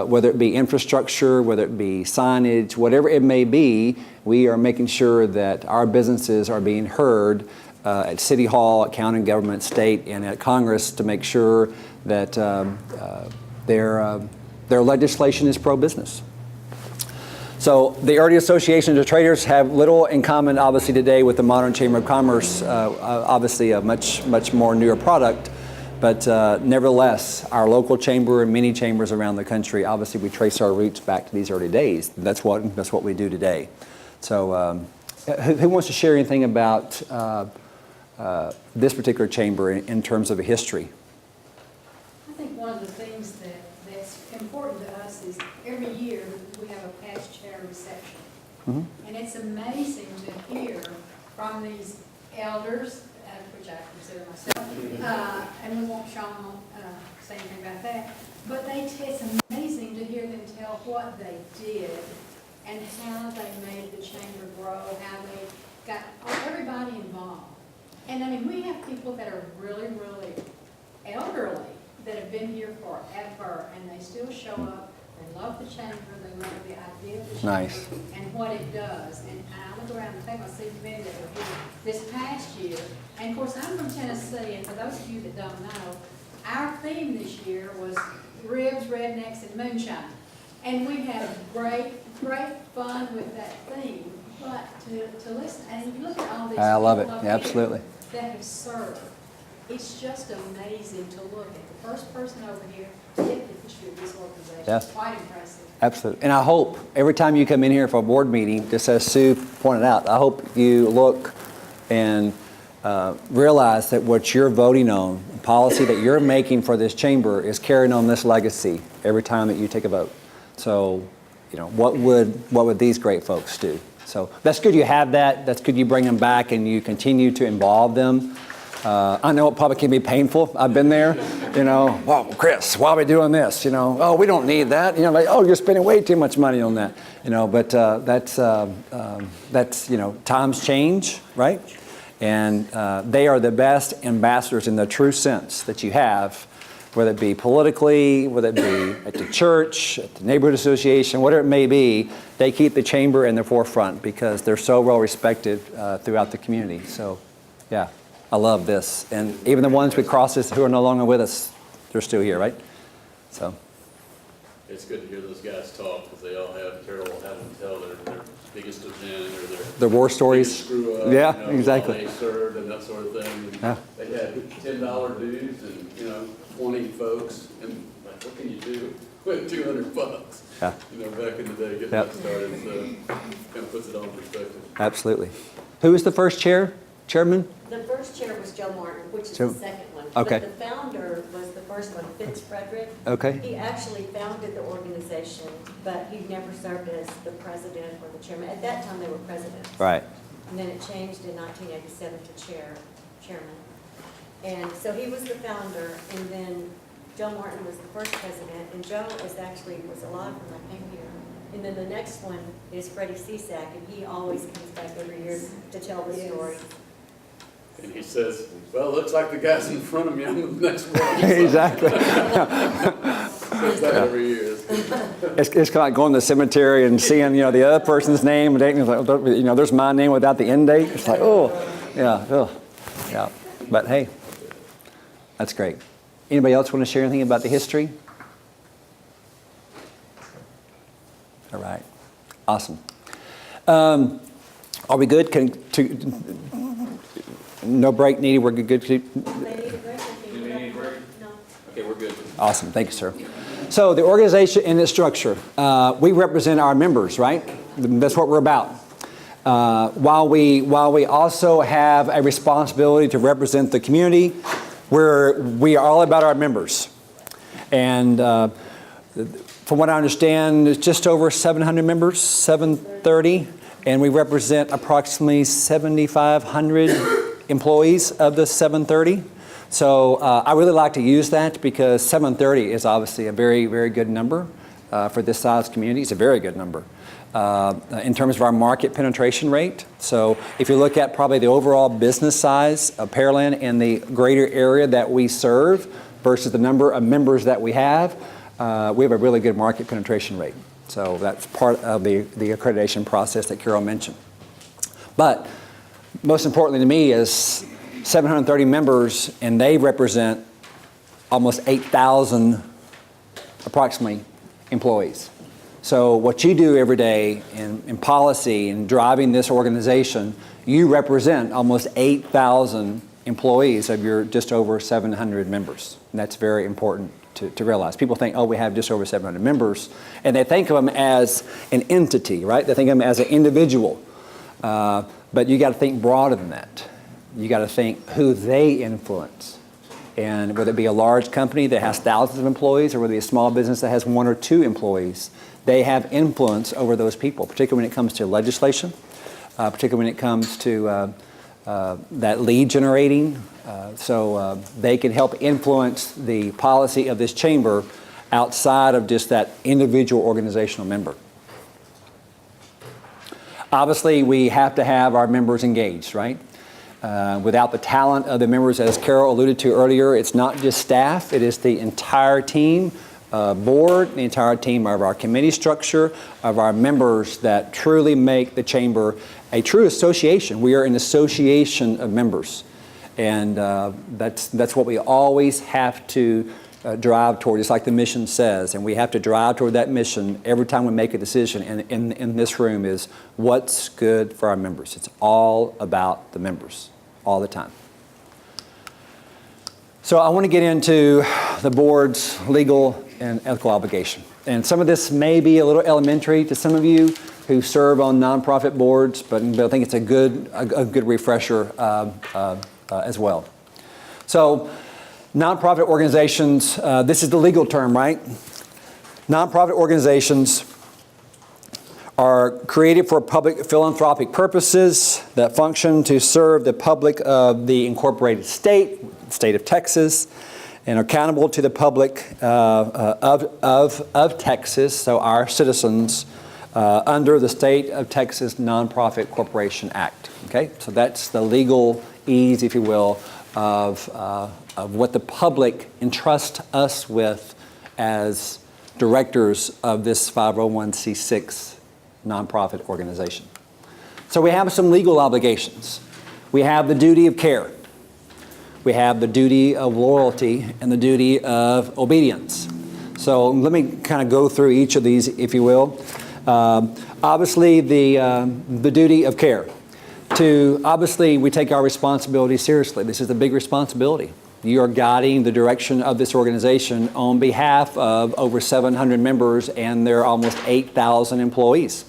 whether it be infrastructure, whether it be signage, whatever it may be, we are making sure that our businesses are being heard at City Hall, at county government, state, and at Congress to make sure that their legislation is pro-business. So the early associations of traders have little in common, obviously, today with the modern Chamber of Commerce, obviously a much, much more newer product. But nevertheless, our local chamber and many chambers around the country, obviously we trace our roots back to these early days. That's what we do today. So who wants to share anything about this particular chamber in terms of a history? I think one of the things that's important to us is every year we have a past chair reception. And it's amazing to hear from these elders, which I consider myself, and we won't Sean say anything about that, but it's amazing to hear them tell what they did and how they made the chamber grow, how they got everybody involved. And I mean, we have people that are really, really elderly that have been here forever, and they still show up They love the chamber, they love the idea of the chamber. Nice. And what it does. And I look around the table, I see men that were here this past year. And of course, I'm from Tennessee, and for those of you that don't know, our theme this year was ribs, rednecks, and moonshine. And we had great fun with that theme. But to listen, and you look at all these I love it. people up Yeah, here absolutely. that have served, it's just amazing to look at the first person over here to get the history of this organization. Yeah. It's quite impressive. Absolutely. And I hope every time you come in here for a board meeting, just as Sue pointed out, I hope you look and realize that what you're voting on, the policy that you're making for this chamber is carrying on this legacy every time that you take a vote. So, you know, what would these great folks do? So that's good you have that. That's good you bring them back and you continue to involve them. I know it probably can be painful. I've been there, you know, well, Chris, why are we doing this? You know, oh, we don't need that. You know, like, oh, you're spending way too much money on that. You know, but that's, you know, times change, right? And they are the best ambassadors in the true sense that you have, whether it be politically, whether it be at the church, at the neighborhood association, whatever it may be. They keep the chamber in the forefront because they're so well respected throughout the community. So, yeah. I love this. And even the ones we cross this who are no longer with us, they're still here, right? So. It's good to hear those guys talk because they all have, Carol will have them tell their biggest event or The war stories. biggest screw up. Yeah, you know, exactly. While they served and that sort of thing. And Yeah. They had $10 dues and, you know, 20 folks. And like, what can you do with $200? Yeah. You know, back in the day, getting Yep. that started. So kind of puts it all in perspective. Absolutely. Who was the first chairman? The first chair was Joe Martin, which is Joe- the second one. Okay. But the founder was the first one, Fitz Frederick. Okay. He actually founded the organization, but he never served as the president or the chairman. At that time, they were presidents. Right. And then it changed in 1987 to chairman. And so he was the founder, and then Joe Martin was the first president, and Joe was alive when I came here. And then the next one is Freddie Cisak, and he always comes back every year to tell the story. And he says, well, it looks like the guys in front of me, I'm the next one. Exactly. Says that every year. It's kind of like going to the cemetery and seeing, you know, the other person's name, and it's like, you know, there's my name without the end date. It's like, oh, yeah, oh, yeah. But hey, that's great. Anybody else want to share anything about the history? All right, awesome. Are we good? No break needed. We're good. They need a break. Do we need a break? No. Okay, we're good. Awesome, thank you, sir. So the organization and its structure, we represent our members, right? That's what we're about. While we also have a responsibility to represent the community, we are all about our members. And from what I understand, it's just over 700 members, 730, and we represent approximately 7,500 employees of the 730. So I really like to use that because 730 is obviously a very, very good number for this size community. It's a very good number in terms of our market penetration rate. So if you look at probably the overall business size of Pearland and the greater area that we serve versus the number of members that we have a really good market penetration rate. So that's part of the accreditation process that Carol mentioned. But most importantly to me is 730 members, and they represent almost 8,000 approximately employees. So what you do every day in policy and driving this organization, you represent almost 8,000 employees of your just over 700 members. And that's very important to realize. People think, oh, we have just over 700 members, and they think of them as an entity, right? They think of them as an individual. But you got to think broader than that. You got to think who they influence. And whether it be a large company that has thousands of employees or whether it be a small business that has 1 or 2 employees, they have influence over those people, particularly when it comes to legislation, particularly when it comes to that lead generating. So they can help influence the policy of this chamber outside of just that individual organizational member. Obviously, we have to have our members engaged, right? Without the talent of the members, as Carol alluded to earlier, it's not just staff, it is the entire team board, the entire team of our committee structure, of our members that truly make the chamber a true association. We are an association of members. And that's what we always have to drive toward, just like the mission says. And we have to drive toward that mission every time we make a decision in this room is what's good for our members. It's all about the members all the time. So I want to get into the board's legal and ethical obligation. And some of this may be a little elementary to some of you who serve on nonprofit boards, but I think it's a good refresher as well. So nonprofit organizations, this is the legal term, right? Nonprofit organizations are created for public philanthropic purposes that function to serve the public of the incorporated state of Texas, and are accountable to the public of Texas, so our citizens, under the State of Texas Nonprofit Corporation Act. Okay, so that's the legal ease, if you will, of what the public entrusts us with as directors of this 501c6 nonprofit organization. So we have some legal obligations. We have the duty of care. We have the duty of loyalty and the duty of obedience. So let me kind of go through each of these, if you will. Obviously, the duty of care. Obviously, we take our responsibility seriously. This is a big responsibility. You are guiding the direction of this organization on behalf of over 700 members and their almost 8,000 employees.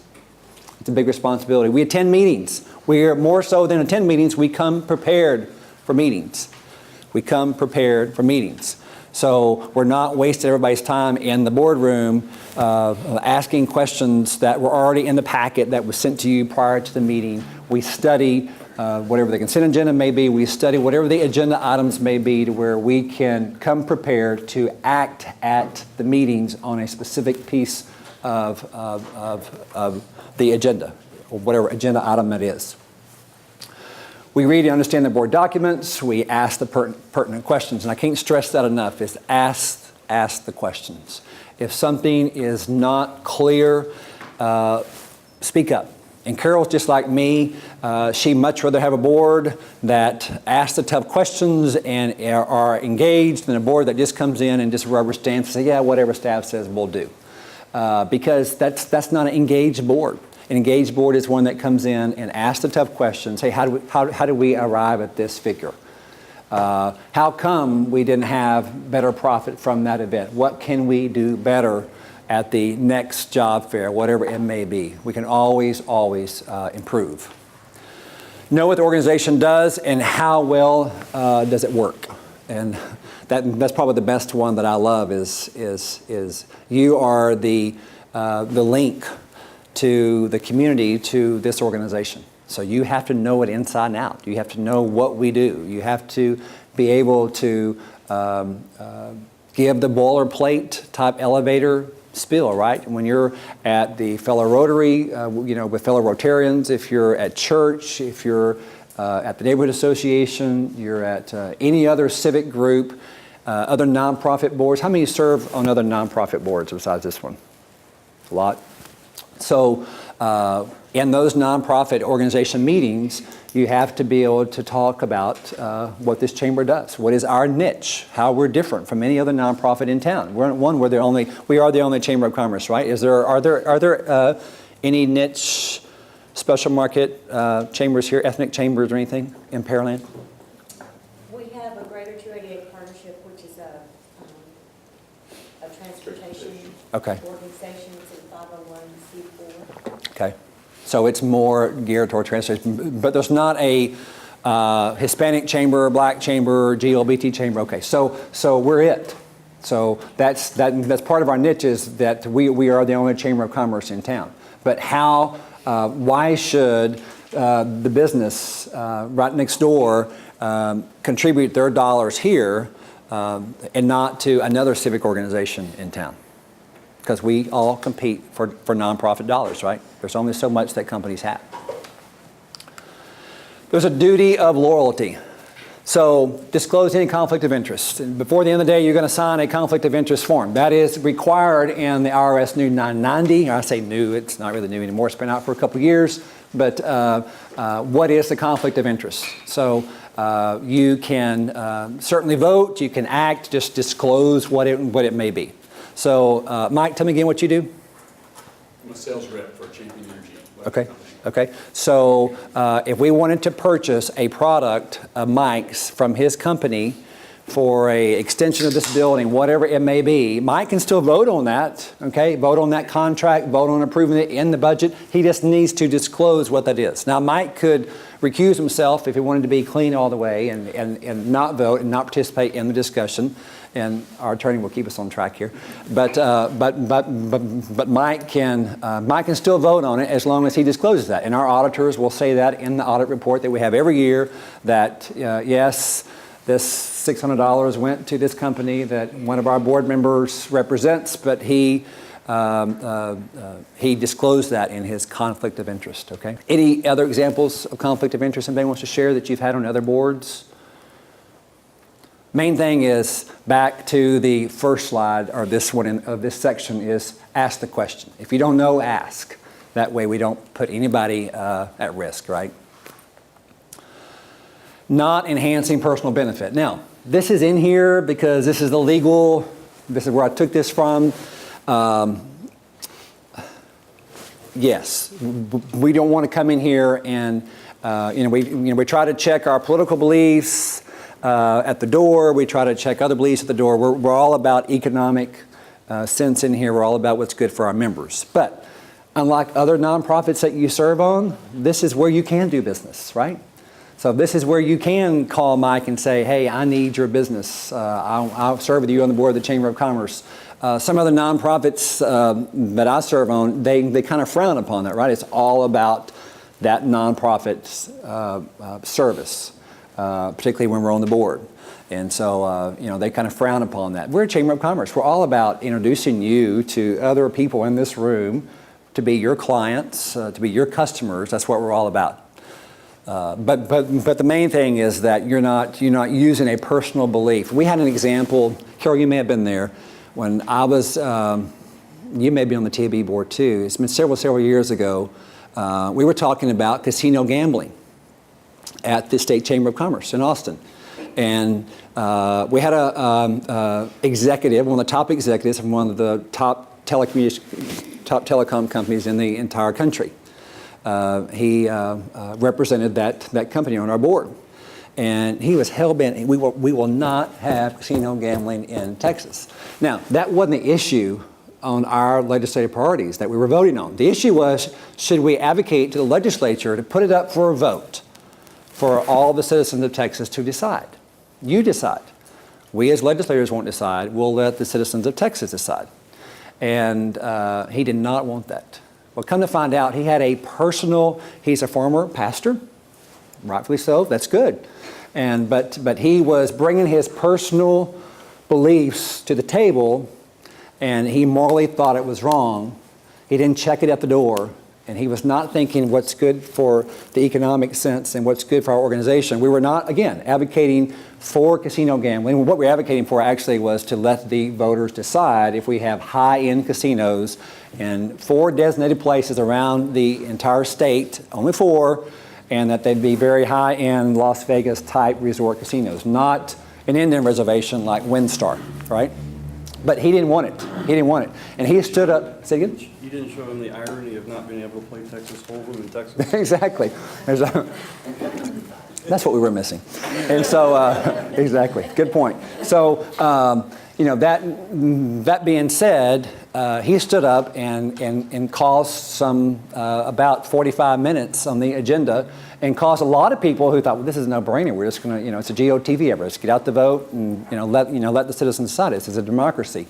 It's a big responsibility. We attend meetings. We are more so than attend meetings, we come prepared for meetings. We come prepared for meetings. So we're not wasting everybody's time in the boardroom asking questions that were already in the packet that was sent to you prior to the meeting. We study whatever the consent agenda may be. We study whatever the agenda items may be to where we can come prepared to act at the meetings on a specific piece of the agenda, or whatever agenda item it is. We read and understand the board documents. We ask the pertinent questions. And I can't stress that enough, is ask the questions. If something is not clear, speak up. And Carol's just like me. She'd much rather have a board that asks the tough questions and are engaged than a board that just comes in and just rubber stamps and say, yeah, whatever staff says we'll do. Because that's not an engaged board. An engaged board is one that comes in and asks the tough questions. Hey, how do we arrive at this figure? How come we didn't have better profit from that event? What can we do better at the next job fair, whatever it may be? We can always improve. Know what the organization does and how well does it work. And that's probably the best one that I love is you are the link to the community, to this organization. So you have to know it inside and out. You have to know what we do. You have to be able to give the boilerplate type elevator spiel, right? When you're at the fellow Rotary, with fellow Rotarians, if you're at church, if you're at the neighborhood association, you're at any other civic group, other nonprofit boards. How many serve on other nonprofit boards besides this one? A lot. So in those nonprofit organization meetings, you have to be able to talk about what this chamber does. What is our niche? How we're different from any other nonprofit in town. We are the only chamber of commerce, right? Are there any niche special market chambers here, ethnic chambers or anything in Pearland? We have a Greater 288 Partnership, which is a transportation organization. It's a 501c4. Okay. So it's more geared toward transportation, but there's not a Hispanic chamber, Black chamber, GLBT chamber. Okay, so we're it. So that's part of our niche, is that we are the only chamber of commerce in town. But why should the business right next door contribute their dollars here and not to another civic organization in town? Because we all compete for nonprofit dollars, right? There's only so much that companies have. There's a duty of loyalty. So disclose any conflict of interest. And before the end of the day, you're going to sign a conflict of interest form. That is required in the IRS New 990. I say new, it's not really new anymore. It's been out for a couple of years. But what is the conflict of interest? So you can certainly vote, you can act, just disclose what it may be. So Mike, tell me again what you do. I'm a sales rep for Champion Energy. Okay. Okay, so if we wanted to purchase a product of Mike's from his company for a extension of this building, whatever it may be, Mike can still vote on that, okay? Vote on that contract, vote on approving it in the budget. He just needs to disclose what that is. Now, Mike could recuse himself if he wanted to be clean all the way and not vote and not participate in the discussion. And our attorney will keep us on track here, but Mike can still vote on it as long as he discloses that. And our auditors will say that in the audit report that we have every year that yes, this $600 went to this company that one of our board members represents, but he disclosed that in his conflict of interest. Okay. Any other examples of conflict of interest anybody wants to share that you've had on other boards? Main thing is back to the first slide, or this one of this section, is ask the question. If you don't know, ask. That way we don't put anybody at risk, right? Not enhancing personal benefit. Now, this is in here because this is the legal, this is where I took this from. Yes, we don't want to come in here and we try to check our political beliefs at the door. We try to check other beliefs at the door. We're all about economic sense in here. We're all about what's good for our members. But unlike other nonprofits that you serve on, this is where you can do business, right? So this is where you can call Mike and say, hey, I need your business. I'll serve with you on the board of the Chamber of Commerce. Some other nonprofits that I serve on, they kind of frown upon that, right? It's all about that nonprofit's service. Particularly when we're on the board. And so, they kind of frown upon that. We're a Chamber of Commerce. We're all about introducing you to other people in this room to be your clients, to be your customers. That's what we're all about. But the main thing is that you're not using a personal belief. We had an example, Carol, you may have been there, when I was, you may be on the TAB board too. It's been several years ago. We were talking about casino gambling at the State Chamber of Commerce in Austin. And we had a executive, one of the top executives from one of the top telecom companies in the entire country. He represented that company on our board. And he was hell-bent, we will not have casino gambling in Texas. Now, that wasn't the issue on our legislative priorities that we were voting on. The issue was, should we advocate to the legislature to put it up for a vote for all the citizens of Texas to decide? You decide. We as legislators won't decide. We'll let the citizens of Texas decide. And he did not want that. Well, come to find out, he had he's a former pastor, rightfully so, that's good. But he was bringing his personal beliefs to the table, and he morally thought it was wrong. He didn't check it at the door. And he was not thinking what's good for the economic sense and what's good for our organization. We were not, again, advocating for casino gambling. What we're advocating for actually was to let the voters decide if we have high-end casinos in 4 designated places around the entire state, only 4, and that they'd be very high-end Las Vegas type resort casinos, not an Indian reservation like WinStar, right? But he didn't want it. He didn't want it. And he stood up. Say again? You didn't show him the irony of not being able to play Texas Hold'em in Texas. Exactly. That's what we were missing. And so, exactly. Good point. So, that being said, he stood up and caused some about 45 minutes on the agenda, and caused a lot of people who thought, well, this is a no-brainer. We're just going to, it's a GOTV effort. Let's get out the vote and let the citizens decide. This is a democracy.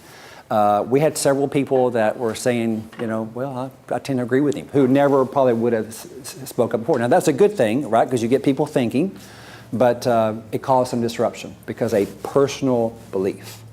We had several people that were saying, well, I tend to agree with him, who never probably would have spoke up before. Now that's a good thing, right? Because you get people thinking, but it caused some disruption because a personal belief.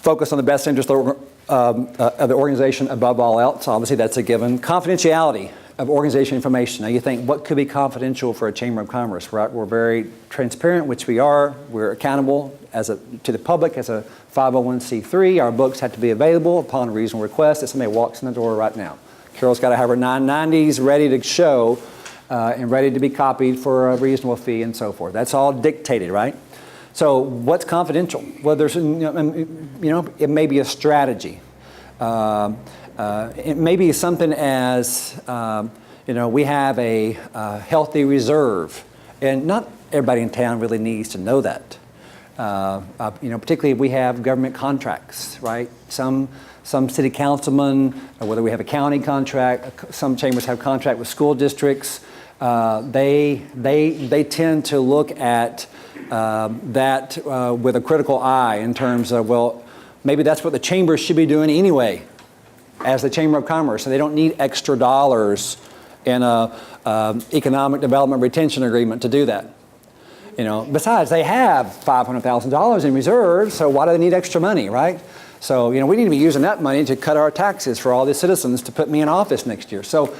Focus on the best interest of the organization above all else. Obviously, that's a given. Confidentiality. of organization information. Now you think, what could be confidential for a Chamber of Commerce? We're very transparent, which we are. We're accountable to the public as a 501c3. Our books have to be available upon reasonable request if somebody walks in the door right now. Carol's got to have her 990s ready to show and ready to be copied for a reasonable fee and so forth. That's all dictated, right? So what's confidential? Well, there's, it may be a strategy. It may be something as, we have a healthy reserve, and not everybody in town really needs to know that. Particularly if we have government contracts, right? Some city councilmen, whether we have a county contract, some chambers have contract with school districts. They tend to look at that with a critical eye in terms of, well, maybe that's what the chamber should be doing anyway as the Chamber of Commerce. So they don't need extra dollars in a economic development retention agreement to do that. Besides, they have $500,000 in reserves, so why do they need extra money, right? So, we need to be using that money to cut our taxes for all the citizens to put me in office next year. So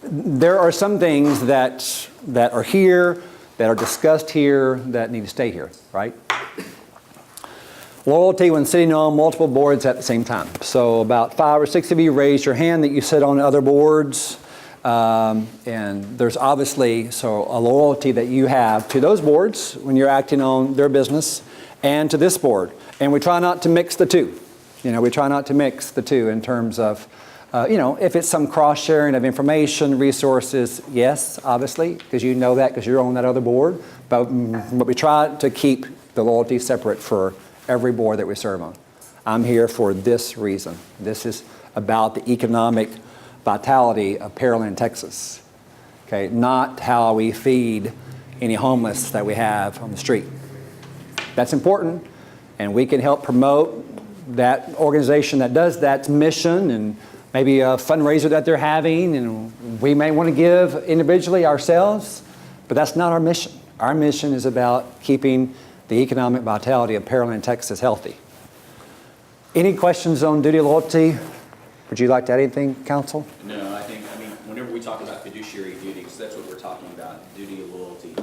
there are some things that are here, that are discussed here, that need to stay here, right? Loyalty when sitting on multiple boards at the same time. So about 5 or 6 of you raised your hand that you sit on other boards. And there's obviously a loyalty that you have to those boards when you're acting on their business and to this board. And we try not to mix the two. We try not to mix the two in terms of, if it's some cross-sharing of information, resources, yes, obviously, because you know that because you're on that other board. But we try to keep the loyalty separate for every board that we serve on. I'm here for this reason. This is about the economic vitality of Pearland, Texas. Okay, not how we feed any homeless that we have on the street. That's important, and we can help promote that organization that does that mission and maybe a fundraiser that they're having, and we may want to give individually ourselves, but that's not our mission. Our mission is about keeping the economic vitality of Pearland, Texas healthy. Any questions on duty of loyalty? Would you like to add anything, Council? No, whenever we talk about fiduciary duties, that's what we're talking about, duty of loyalty.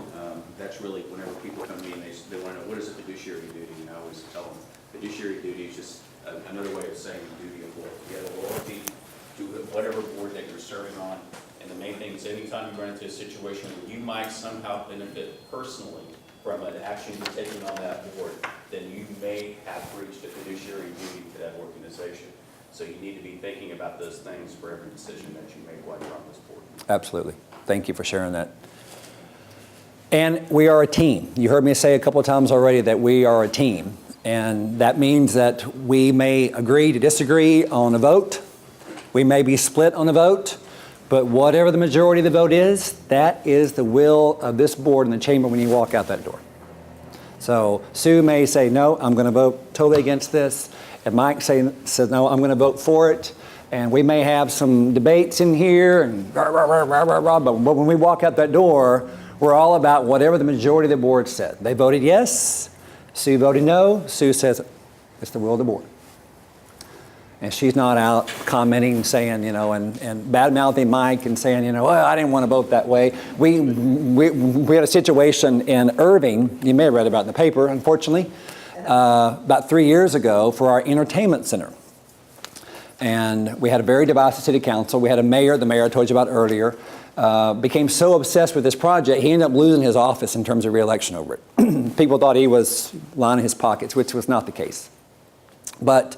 That's really whenever people come to me and they want to know, what is a fiduciary duty? And I always tell them, fiduciary duty is just another way of saying duty of loyalty. You have a loyalty to whatever board that you're serving on. And the main thing is anytime you run into a situation where you might somehow benefit personally from an action you're taking on that board, then you may have breached a fiduciary duty to that organization. So you need to be thinking about those things for every decision that you make while you're on this board. Absolutely. Thank you for sharing that. And we are a team. You heard me say a couple of times already that we are a team. And that means that we may agree to disagree on a vote. We may be split on a vote. But whatever the majority of the vote is, that is the will of this board and the chamber when you walk out that door. So Sue may say, no, I'm going to vote totally against this. And Mike says, no, I'm going to vote for it. And we may have some debates in here, and rah, rah, rah, rah, rah, rah, but when we walk out that door, we're all about whatever the majority of the board said. They voted yes. Sue voted no. Sue says, it's the will of the board. And she's not out commenting, saying, and bad-mouthing Mike and saying, well, I didn't want to vote that way. We had a situation in Irving, you may have read about it in the paper, unfortunately, about 3 years ago for our entertainment center. And we had a very divisive city council. We had a mayor, the mayor I told you about earlier, became so obsessed with this project, he ended up losing his office in terms of re-election over it. People thought he was lining his pockets, which was not the case. But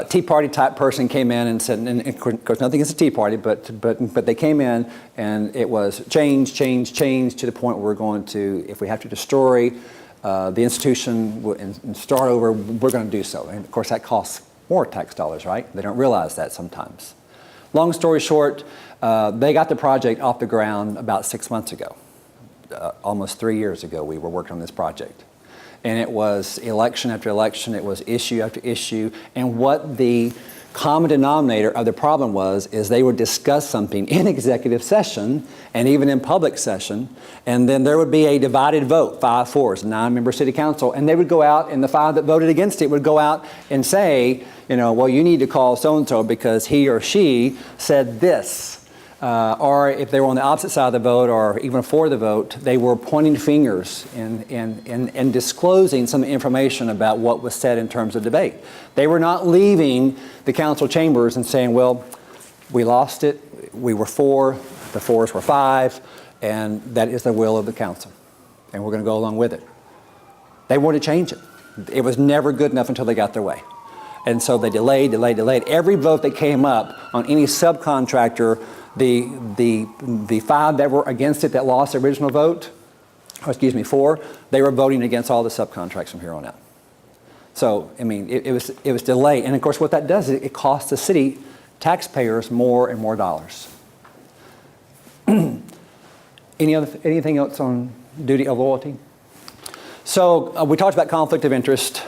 Tea Party type person came in and said, and of course nothing against the Tea Party, but they came in and it was change to the point where we're going to, if we have to destroy the institution and start over, we're going to do so. And of course that costs more tax dollars, right? They don't realize that sometimes. Long story short, they got the project off the ground about 6 months ago. Almost 3 years ago we were working on this project. And it was election after election, it was issue after issue. And what the common denominator of the problem was is they would discuss something in executive session and even in public session, and then there would be a divided vote, 5-4, 9-member city council, and they would go out, and the 5 that voted against it would go out and say, well, you need to call so-and-so because he or she said this. or if they were on the opposite side of the vote or even for the vote, they were pointing fingers and disclosing some information about what was said in terms of debate. They were not leaving the council chambers and saying, well, we lost it, we were 4, the 4s were 5, and that is the will of the council, and we're going to go along with it. They wanted to change it. It was never good enough until they got their way. And so they delayed. Every vote that came up on any subcontractor, the 5 that were against it that lost the original vote, 4, they were voting against all the subcontracts from here on out. So, I mean, it was delay. And of course, what that does is it costs the city taxpayers more and more dollars. Anything else on duty of loyalty? So we talked about conflict of interest.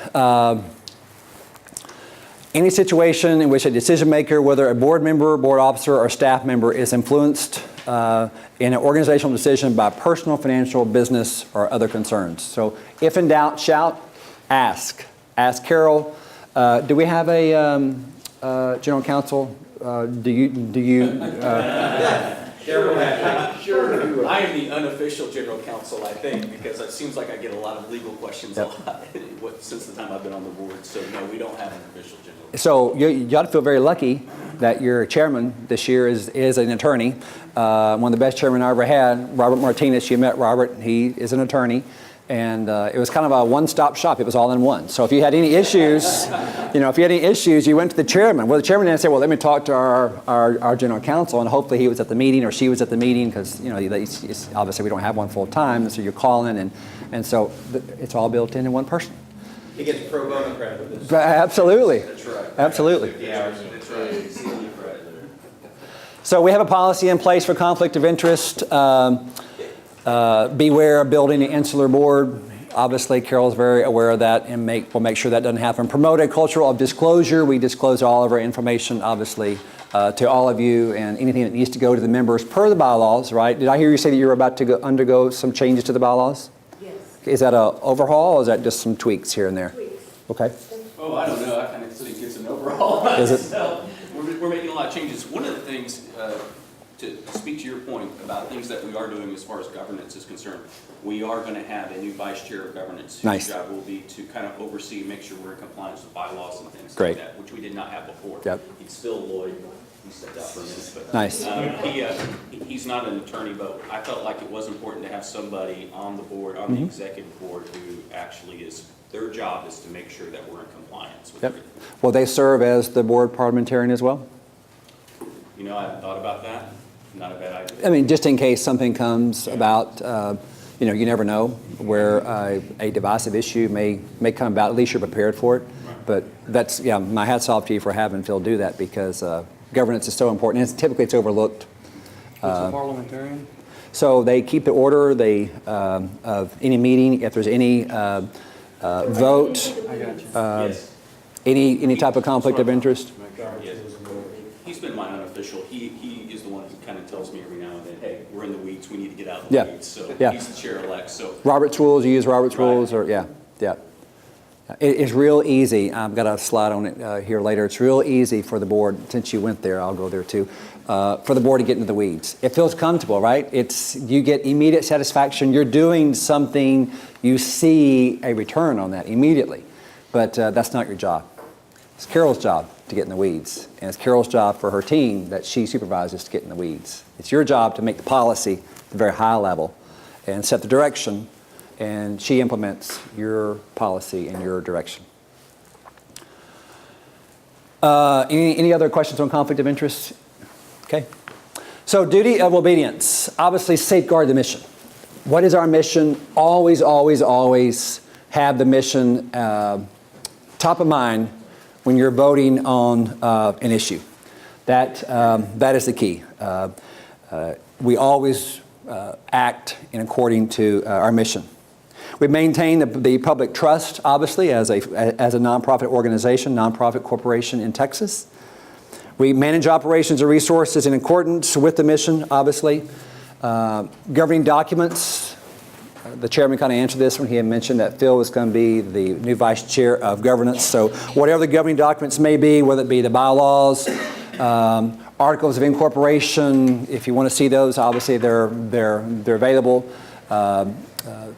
Any situation in which a decision maker, whether a board member, board officer, or staff member, is influenced in an organizational decision by personal, financial, business, or other concerns. So if in doubt, shout, ask. Ask Carol. Do we have a general counsel? Do you Sure. I am the unofficial general counsel, I think, because it seems like I get a lot of legal questions a lot since the time I've been on the board. So no, we don't have an official general counsel. So you ought to feel very lucky that your chairman this year is an attorney. One of the best chairmen I ever had, Robert Martinez. You met Robert. He is an attorney. And it was kind of a one-stop shop. It was all in one. So if you had any issues, you went to the chairman. Well, the chairman then said, well, let me talk to our general counsel, and hopefully he was at the meeting or she was at the meeting, because obviously we don't have one full time, so you're calling, and so it's all built in one person. He gets pro bono credit with this. Absolutely. That's right. Absolutely. 50 hours. That's right. So we have a policy in place for conflict of interest. Beware of building an insular board. Obviously, Carol's very aware of that, and we'll make sure that doesn't happen. Promote a culture of disclosure. We disclose all of our information, obviously, to all of you, and anything that needs to go to the members per the bylaws, right? Did I hear you say that you're about to undergo some changes to the bylaws? Yes. Is that an overhaul, or is that just some tweaks here and there? Tweaks. Okay. Oh, I don't know. I kind of think it's an overhaul. Is it? So, we're making a lot of changes. One of the things, to speak to your point about things that we are doing as far as governance is concerned, we are going to have a new vice chair of governance whose Nice. job will be to kind of oversee, make sure we're in compliance with bylaws and things Great. like that, which we did not have before. Yep. He's still Lloyd. He stepped out for a minute, but Nice. he's not an attorney, but I felt like it was important to have somebody on the board, on the executive board, who actually is, their job is to make sure that we're in compliance with Yep. everything. Will they serve as the board parliamentarian as well? You know, I hadn't thought about that. Not a bad idea. I mean, just in case something comes about, you never know where a divisive issue may come about. At least you're prepared for it. But that's, my hat's off to you for having Phil do that, because governance is so important. And typically it's overlooked. What's a parliamentarian? So they keep the order of any meeting. If there's any vote, I got you. Yes. any type of conflict of interest. Yes. He's been my unofficial. He is the one who kind of tells me every now and then, hey, we're in the weeds, we need to get out of the Yeah. weeds. So Yeah. he's the chair-elect, so. Robert's rules, you use Robert's Right. rules, or yeah. It's real easy. I've got a slide on it here later. It's real easy for the board, since you went there, I'll go there too, for the board to get into the weeds. It feels comfortable, right? You get immediate satisfaction. You're doing something, you see a return on that immediately. But that's not your job. It's Carol's job to get in the weeds. And it's Carol's job for her team that she supervises to get in the weeds. It's your job to make the policy at a very high level and set the direction, and she implements your policy and your direction. Any other questions on conflict of interest? Okay. So duty of obedience. Obviously safeguard the mission. What is our mission? Always, always, always have the mission top of mind when you're voting on an issue. That is the key. We always act in according to our mission. We maintain the public trust, obviously, as a nonprofit organization, nonprofit corporation in Texas. We manage operations and resources in accordance with the mission, obviously. Governing documents. The chairman kind of answered this when he had mentioned that Phil was going to be the new vice chair of governance. So whatever the governing documents may be, whether it be the bylaws, Articles of incorporation, if you want to see those, obviously they're available.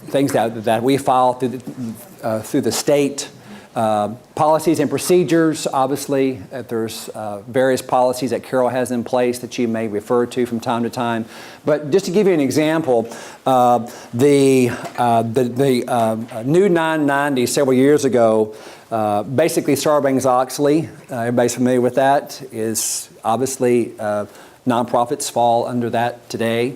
Things that we file through the state. Policies and procedures, obviously, there's various policies that Carroll has in place that you may refer to from time to time. But just to give you an example, the new 990 several years ago, basically Sarbanes-Oxley, everybody's familiar with that, is obviously nonprofits fall under that today.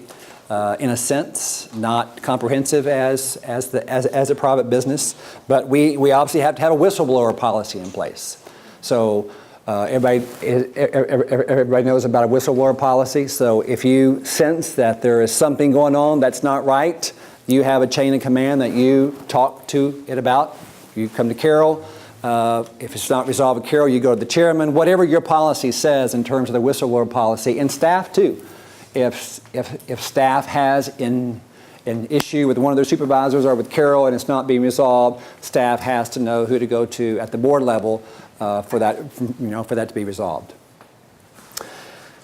In a sense, not comprehensive as a private business, but we obviously have to have a whistleblower policy in place. So everybody knows about a whistleblower policy. So if you sense that there is something going on that's not right, you have a chain of command that you talk to it about. You come to Carroll. If it's not resolved with Carroll, you go to the chairman. Whatever your policy says in terms of the whistleblower policy, and staff too. If staff has an issue with one of their supervisors or with Carroll and it's not being resolved, staff has to know who to go to at the board level for that to be resolved.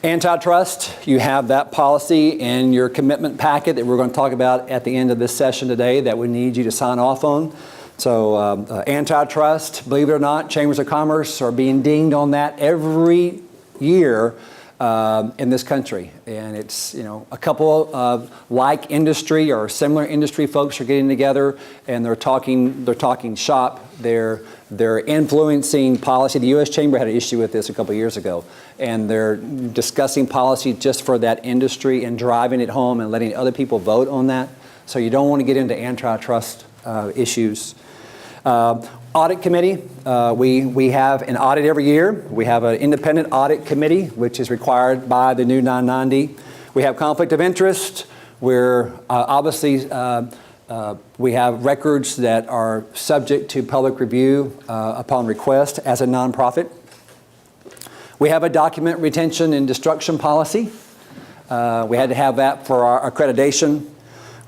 Antitrust, you have that policy in your commitment packet that we're going to talk about at the end of this session today that we need you to sign off on. So antitrust, believe it or not, chambers of commerce are being dinged on that every year in this country, and it's a couple of like industry or similar industry folks are getting together and they're talking shop. They're influencing policy. The U.S. Chamber had an issue with this a couple of years ago, and they're discussing policy just for that industry and driving it home and letting other people vote on that. So you don't want to get into antitrust issues. Audit committee, we have an audit every year. We have an independent audit committee, which is required by the new 990. We have conflict of interest. We're obviously, we have records that are subject to public review upon request as a nonprofit. We have a document retention and destruction policy. We had to have that for our accreditation.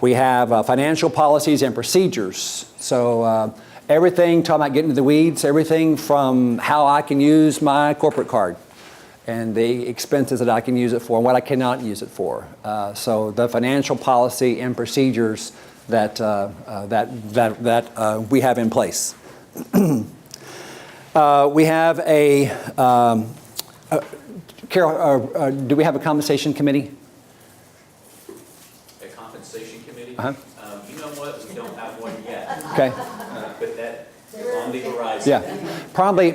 We have financial policies and procedures. So everything, talking about getting into the weeds, everything from how I can use my corporate card and the expenses that I can use it for and what I cannot use it for. So the financial policy and procedures that we have in place. We have Carol, do we have a compensation committee? A compensation committee? Uh-huh. You know what, we don't have one yet. Okay. But that is on the horizon. Yeah, probably,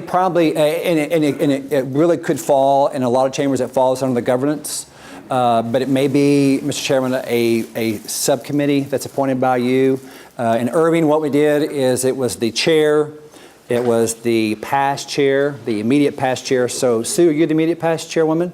and it really could fall in a lot of chambers. It falls under the governance, but it may be, Mr. Chairman, a subcommittee that's appointed by you. In Irving, what we did is it was the chair, it was the past chair, the immediate past chair. So Sue, are you the immediate past chairwoman?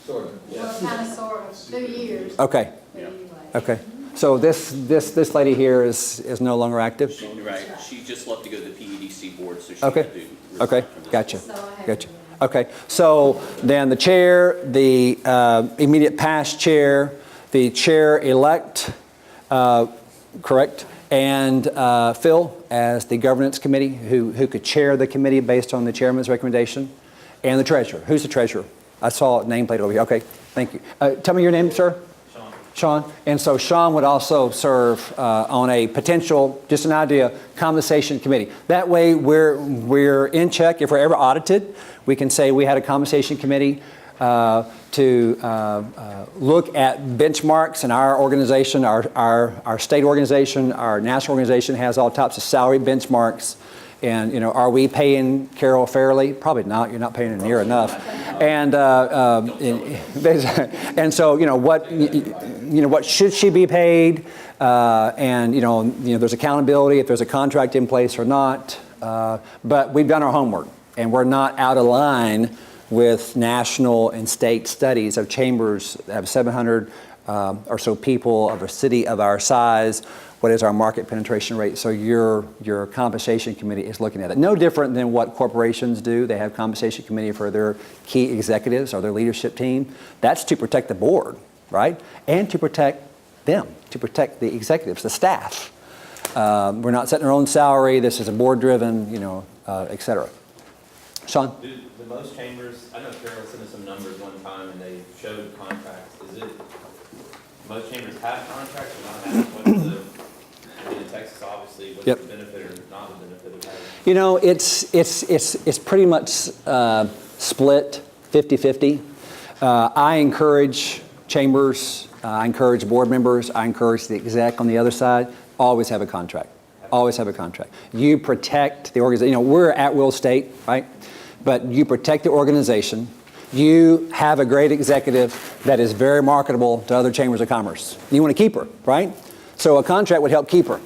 Sort of, Well, kind of, sort of, 2 years. Okay. But anyway. Okay. So this lady here is no longer active. Right, she just left to go to the PEDC board, so she Okay. had to resign Okay. from this. Gotcha. So I have Gotcha. to- Okay. So then the chair, the immediate past chair, the chair-elect, correct, and Phil as the governance committee, who could chair the committee based on the chairman's recommendation, and the treasurer. Who's the treasurer? I saw a nameplate over here. Okay. Thank you. Tell me your name, sir. Sean. And so Sean would also serve on a potential, just an idea, compensation committee. That way we're in check. If we're ever audited, we can say we had a compensation committee to look at benchmarks in our organization, our state organization, our national organization has all types of salary benchmarks. And, are we paying Carroll fairly? Probably not. You're not paying her near enough. And so, what should she be paid? And, there's accountability if there's a contract in place or not. But we've done our homework, and we're not out of line with national and state studies of chambers that have 700 or so people of a city of our size. What is our market penetration rate? So your compensation committee is looking at it. No different than what corporations do. They have compensation committee for their key executives or their leadership team. That's to protect the board, right? And to protect them, to protect the executives, the staff. We're not setting our own salary. This is a board-driven, et cetera. Sean? Do most chambers, I know Carol sent us some numbers one time and they showed contracts. Is it, most chambers have contracts or not have? What's the, I mean, in Texas, obviously, what's Yep. the benefit or not the benefit of having? You know, it's pretty much split 50-50. I encourage chambers, I encourage board members, I encourage the exec on the other side, always have a contract. Always have a contract. You protect the organization. You know, we're at will state, right? But you protect the organization. You have a great executive that is very marketable to other chambers of commerce. You want to keep her, right? So a contract would help keep her.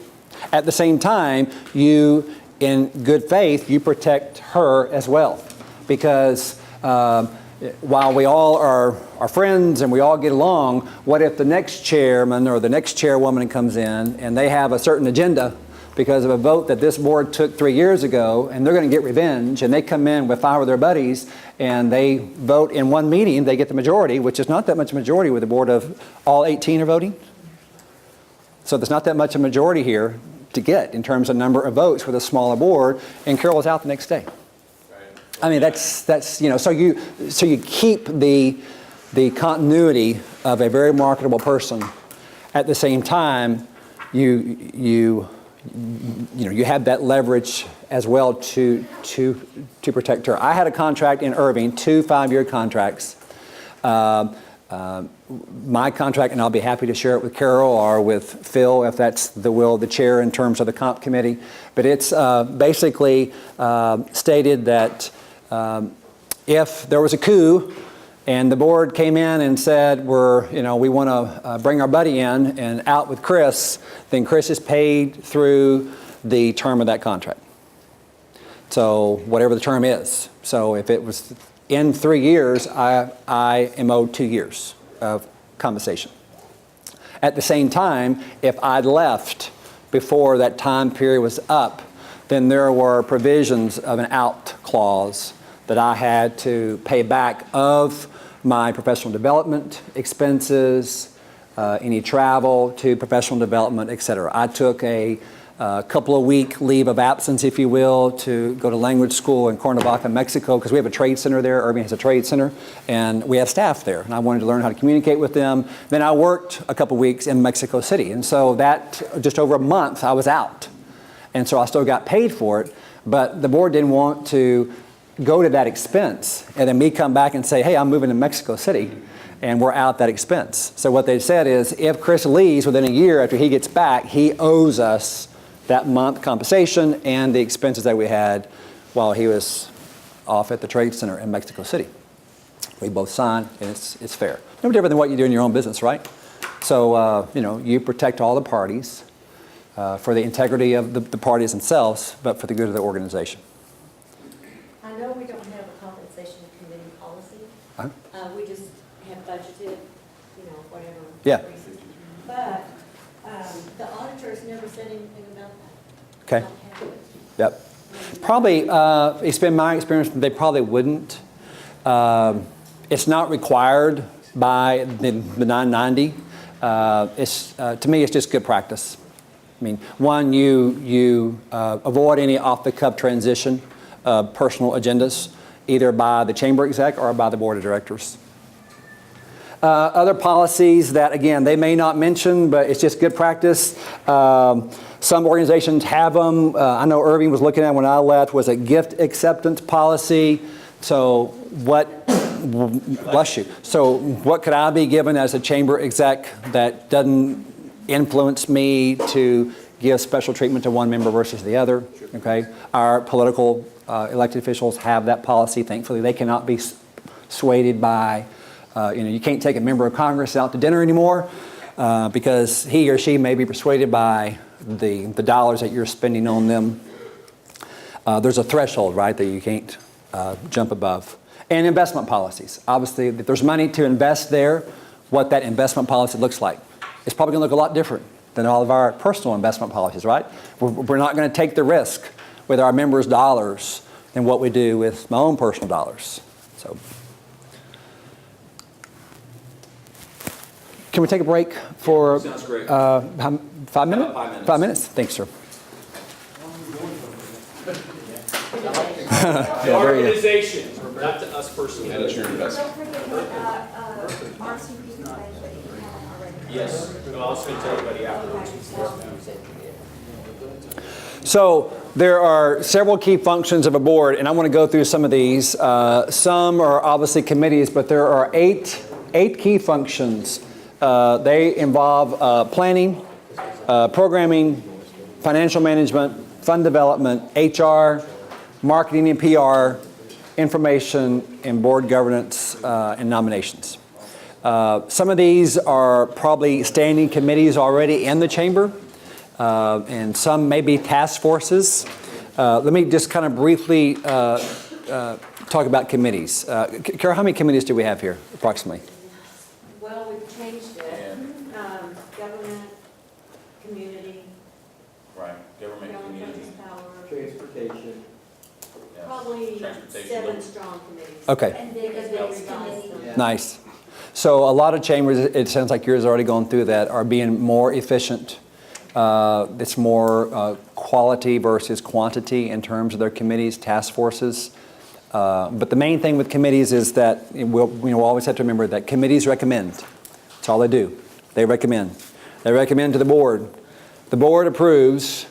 At the same time, you, in good faith, you protect her as well. Because while we all are friends and we all get along, what if the next chairman or the next chairwoman comes in and they have a certain agenda because of a vote that this board took 3 years ago, and they're going to get revenge, and they come in with 5 of their buddies, and they vote in one meeting, they get the majority, which is not that much majority with a board of all 18 are voting. So there's not that much a majority here to get in terms of number of votes with a smaller board, and Carol is out the next day. I mean, that's you know, so you keep the continuity of a very marketable person. At the same time, you have that leverage as well to protect her. I had a contract in Irving, 2 5-year contracts. My contract, and I'll be happy to share it with Carol or with Phil if that's the will of the chair in terms of the comp committee. But it's basically stated that if there was a coup and the board came in and said, we want to bring our buddy in and out with Chris, then Chris is paid through the term of that contract. So whatever the term is. So if it was in 3 years, I am owed 2 years of compensation. At the same time, if I'd left before that time period was up, then there were provisions of an out clause that I had to pay back of my professional development expenses, any travel to professional development, etc. I took a couple of week leave of absence, if you will, to go to language school in Cuernavaca, Mexico, because we have a trade center there. Irving has a trade center, and we have staff there. And I wanted to learn how to communicate with them. Then I worked a couple of weeks in Mexico City, and so that just over a month I was out, and so I still got paid for it. But the board didn't want to go to that expense and then me come back and say, hey, I'm moving to Mexico City and we're out that expense. So what they said is if Chris leaves within a year after he gets back, he owes us that month compensation and the expenses that we had while he was off at the trade center in Mexico City. We both signed, and it's fair. No different than what you do in your own business, right? So, you protect all the parties for the integrity of the parties themselves, but for the good of the organization. I know we don't have a compensation committee policy. We just have budgeted, whatever. Yeah. reasons. But the auditors never said anything about that. Okay. Don't have it. Yep. Probably, it's been my experience, they probably wouldn't. It's not required by the 990. To me, it's just good practice. I mean, one, you avoid any off-the-cuff transition of personal agendas, either by the chamber exec or by the board of directors. Other policies that, again, they may not mention, but it's just good practice. Some organizations have them. I know Irving was looking at when I left was a gift acceptance policy. So bless you. So what could I be given as a chamber exec that doesn't influence me to give special treatment to one member versus the other? Okay. Our political elected officials have that policy. Thankfully, they cannot be swayed by, you can't take a member of Congress out to dinner anymore because he or she may be persuaded by the dollars that you're spending on them. There's a threshold, right, that you can't jump above. And investment policies. Obviously, if there's money to invest there, what that investment policy looks like. It's probably going to look a lot different than all of our personal investment policies, right? We're not going to take the risk with our members' dollars than what we do with my own personal dollars. So, can we take a break for Sounds great. 5 minutes? 5 minutes. 5 minutes? Thanks, sir. Yeah, very good. Organization, not to us personally. That is your investment. Don't forget, RCP banquet, if you haven't already. Yes, well, I was going to tell everybody afterwards. So there are several key functions of a board, and I want to go through some of these. Some are obviously committees, but there are eight key functions. They involve planning, programming, financial management, fund development, HR, marketing and PR, information, and board governance and nominations. Some of these are probably standing committees already in the chamber, and some may be task forces. Let me just kind of briefly talk about committees. Carol, how many committees do we have here, approximately? Well, we've changed it. Government, community, Right, government, community. purchase power, Transportation. yeah. probably Transportation. 7 strong committees. Okay. And then Because the they next revised committee. them. Nice. So a lot of chambers, it sounds like yours already going through that, are being more efficient. It's more quality versus quantity in terms of their committees, task forces. But the main thing with committees is that we'll always have to remember that committees recommend. That's all they do. They recommend. They recommend to the board. The board approves,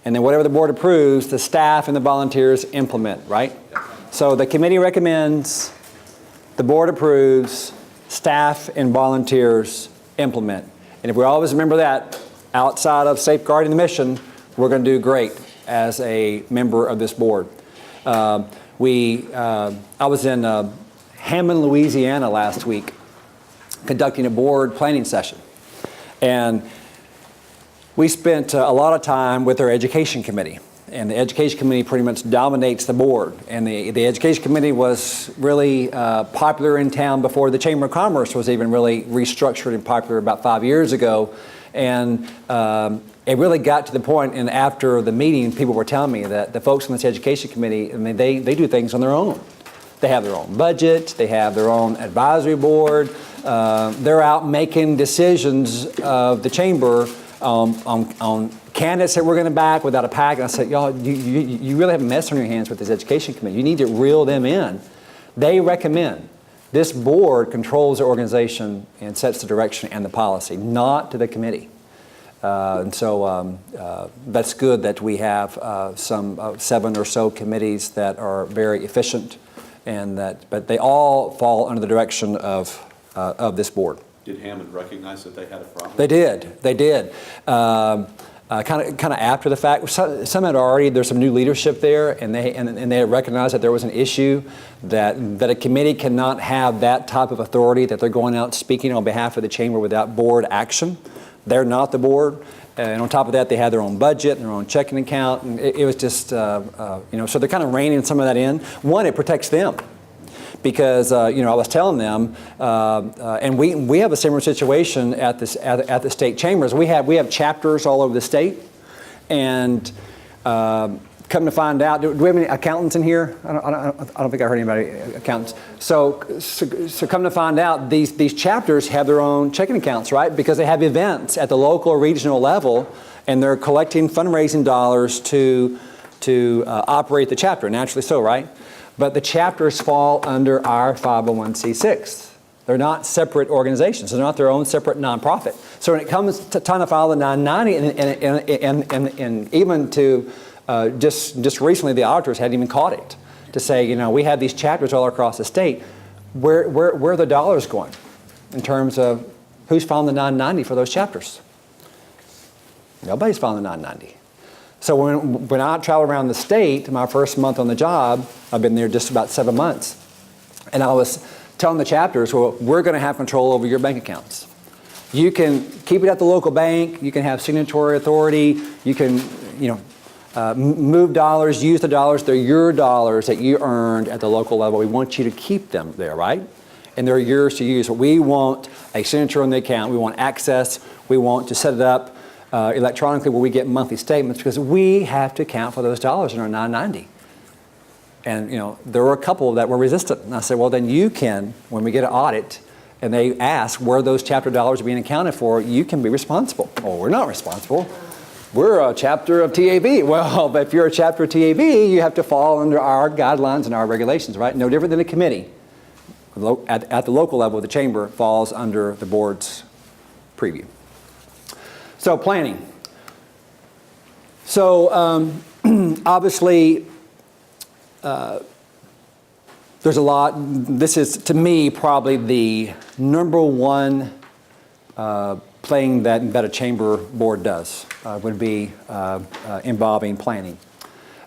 and then whatever the board approves, the staff and the volunteers implement, right? So the committee recommends, the board approves, staff and volunteers implement. And if we always remember that, outside of safeguarding the mission, we're going to do great as a member of this board. I was in Hammond, Louisiana last week conducting a board planning session. And we spent a lot of time with our education committee. And the education committee pretty much dominates the board. And the education committee was really popular in town before the Chamber of Commerce was even really restructured and popular about 5 years ago. And it really got to the point, and after the meeting, people were telling me that the folks on this education committee, I mean, they do things on their own. They have their own budget, they have their own advisory board, they're out making decisions of the chamber on candidates that we're going to back without a pack. And I said, y'all, you really have a mess on your hands with this education committee. You need to reel them in. They recommend. This board controls the organization and sets the direction and the policy, not to the committee. And so that's good that we have some 7 or so committees that are very efficient, but they all fall under the direction of this board. Did Hammond recognize that they had a problem? They did. They did. Kind of after the fact, some had already. There's some new leadership there, and they had recognized that there was an issue that a committee cannot have that type of authority, that they're going out speaking on behalf of the chamber without board action. They're not the board, and on top of that, they had their own budget and their own checking account, and it was just so they're kind of reining some of that in. One, it protects them. Because I was telling them, and we have a similar situation at the state chambers. We have chapters all over the state, and come to find out, do we have any accountants in here? I don't think I heard anybody accountants. So come to find out, these chapters have their own checking accounts, right? Because they have events at the local or regional level, and they're collecting fundraising dollars to operate the chapter. Naturally so, right? But the chapters fall under our 501c6. They're not separate organizations. They're not their own separate nonprofit. So when it comes to time to file the 990, and even to just recently, the auditors hadn't even caught it to say, we have these chapters all across the state. Where are the dollars going in terms of who's filing the 990 for those chapters? Nobody's filing the 990. So when I travel around the state, my first month on the job, I've been there just about 7 months, and I was telling the chapters, well, we're going to have control over your bank accounts. You can keep it at the local bank. You can have signatory authority. You can, move dollars, use the dollars. They're your dollars that you earned at the local level. We want you to keep them there, right? And they're yours to use. We want a signature on the account. We want access. We want to set it up electronically where we get monthly statements, because we have to account for those dollars in our 990. And there were a couple that were resistant. And I said, well, then you can, when we get an audit and they ask where those chapter dollars are being accounted for, you can be responsible. Well, we're not responsible. we're a chapter of TAB. Well, if you're a chapter of TAB, you have to fall under our guidelines and our regulations, right? No different than a committee. At the local level, the chamber falls under the board's preview. So planning. So obviously, there's a lot. This is, to me, probably the number one thing that a chamber board does, would be involving planning.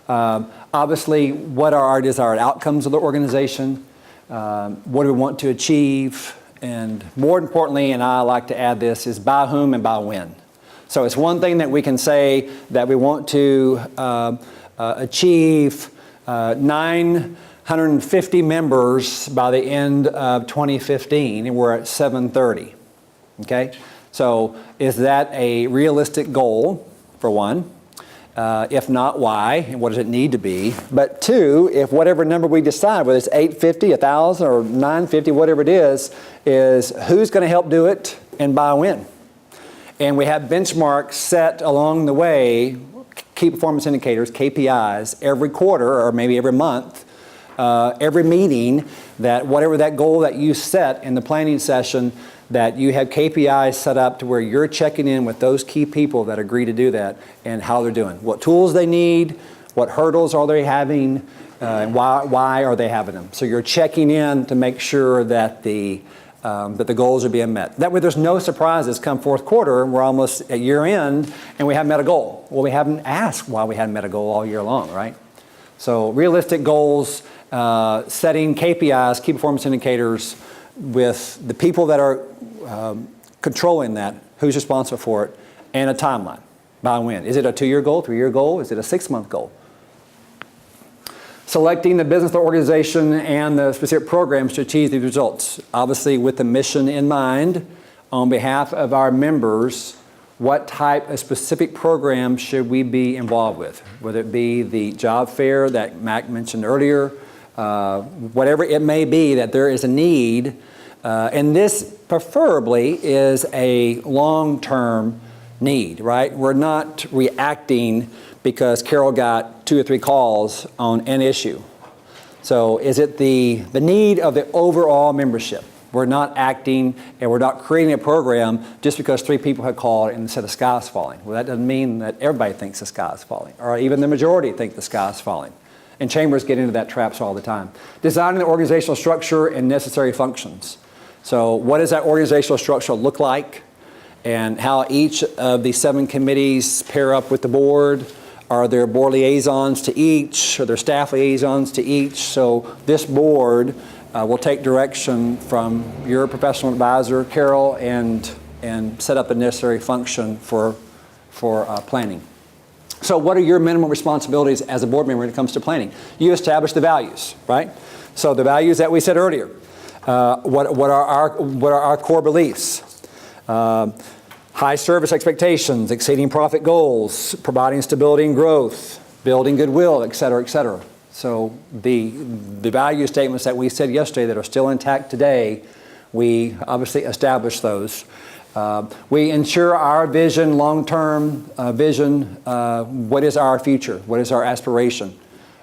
Obviously, what are our desired outcomes of the organization? What do we want to achieve? And more importantly, and I like to add this, is by whom and by when. So it's one thing that we can say that we want to achieve 950 members by the end of 2015, and we're at 730. Okay? So is that a realistic goal, for one? If not, why? And what does it need to be? But two, if whatever number we decide, whether it's 850, 1,000, or 950, whatever it is who's going to help do it and by when? And we have benchmarks set along the way, key performance indicators, KPIs, every quarter or maybe every month, every meeting, that whatever that goal that you set in the planning session, that you have KPIs set up to where you're checking in with those key people that agree to do that and how they're doing. What tools they need, what hurdles are they having, and why are they having them. So you're checking in to make sure that the goals are being met. That way there's no surprises come fourth quarter, we're almost at year end, and we haven't met a goal. Well, we haven't asked why we hadn't met a goal all year long, right? So realistic goals, setting KPIs, key performance indicators, with the people that are controlling that, who's responsible for it, and a timeline. By when? Is it a 2-year goal, 3-year goal? Is it a 6-month goal? Selecting the business, the organization, and the specific programs to achieve these results. Obviously, with the mission in mind, on behalf of our members, what type of specific program should we be involved with? Whether it be the job fair that Mac mentioned earlier, whatever it may be that there is a need, and this preferably is a long-term need, right? We're not reacting because Carol got 2 or 3 calls on an issue. So is it the need of the overall membership? We're not acting and we're not creating a program just because 3 people had called and said the sky is falling. Well, that doesn't mean that everybody thinks the sky is falling, or even the majority think the sky is falling. And chambers get into that traps all the time. Designing the organizational structure and necessary functions. So what does that organizational structure look like? And how each of the 7 committees pair up with the board? Are there board liaisons to each? Are there staff liaisons to each? So this board will take direction from your professional advisor, Carol, and set up the necessary function for planning. So what are your minimum responsibilities as a board member when it comes to planning? You establish the values, right? So the values that we said earlier. What are our core beliefs? High service expectations, exceeding profit goals, providing stability and growth, building goodwill, et cetera, et cetera. So the value statements that we said yesterday that are still intact today, we obviously establish those. We ensure our vision, long-term vision. What is our future? What is our aspiration?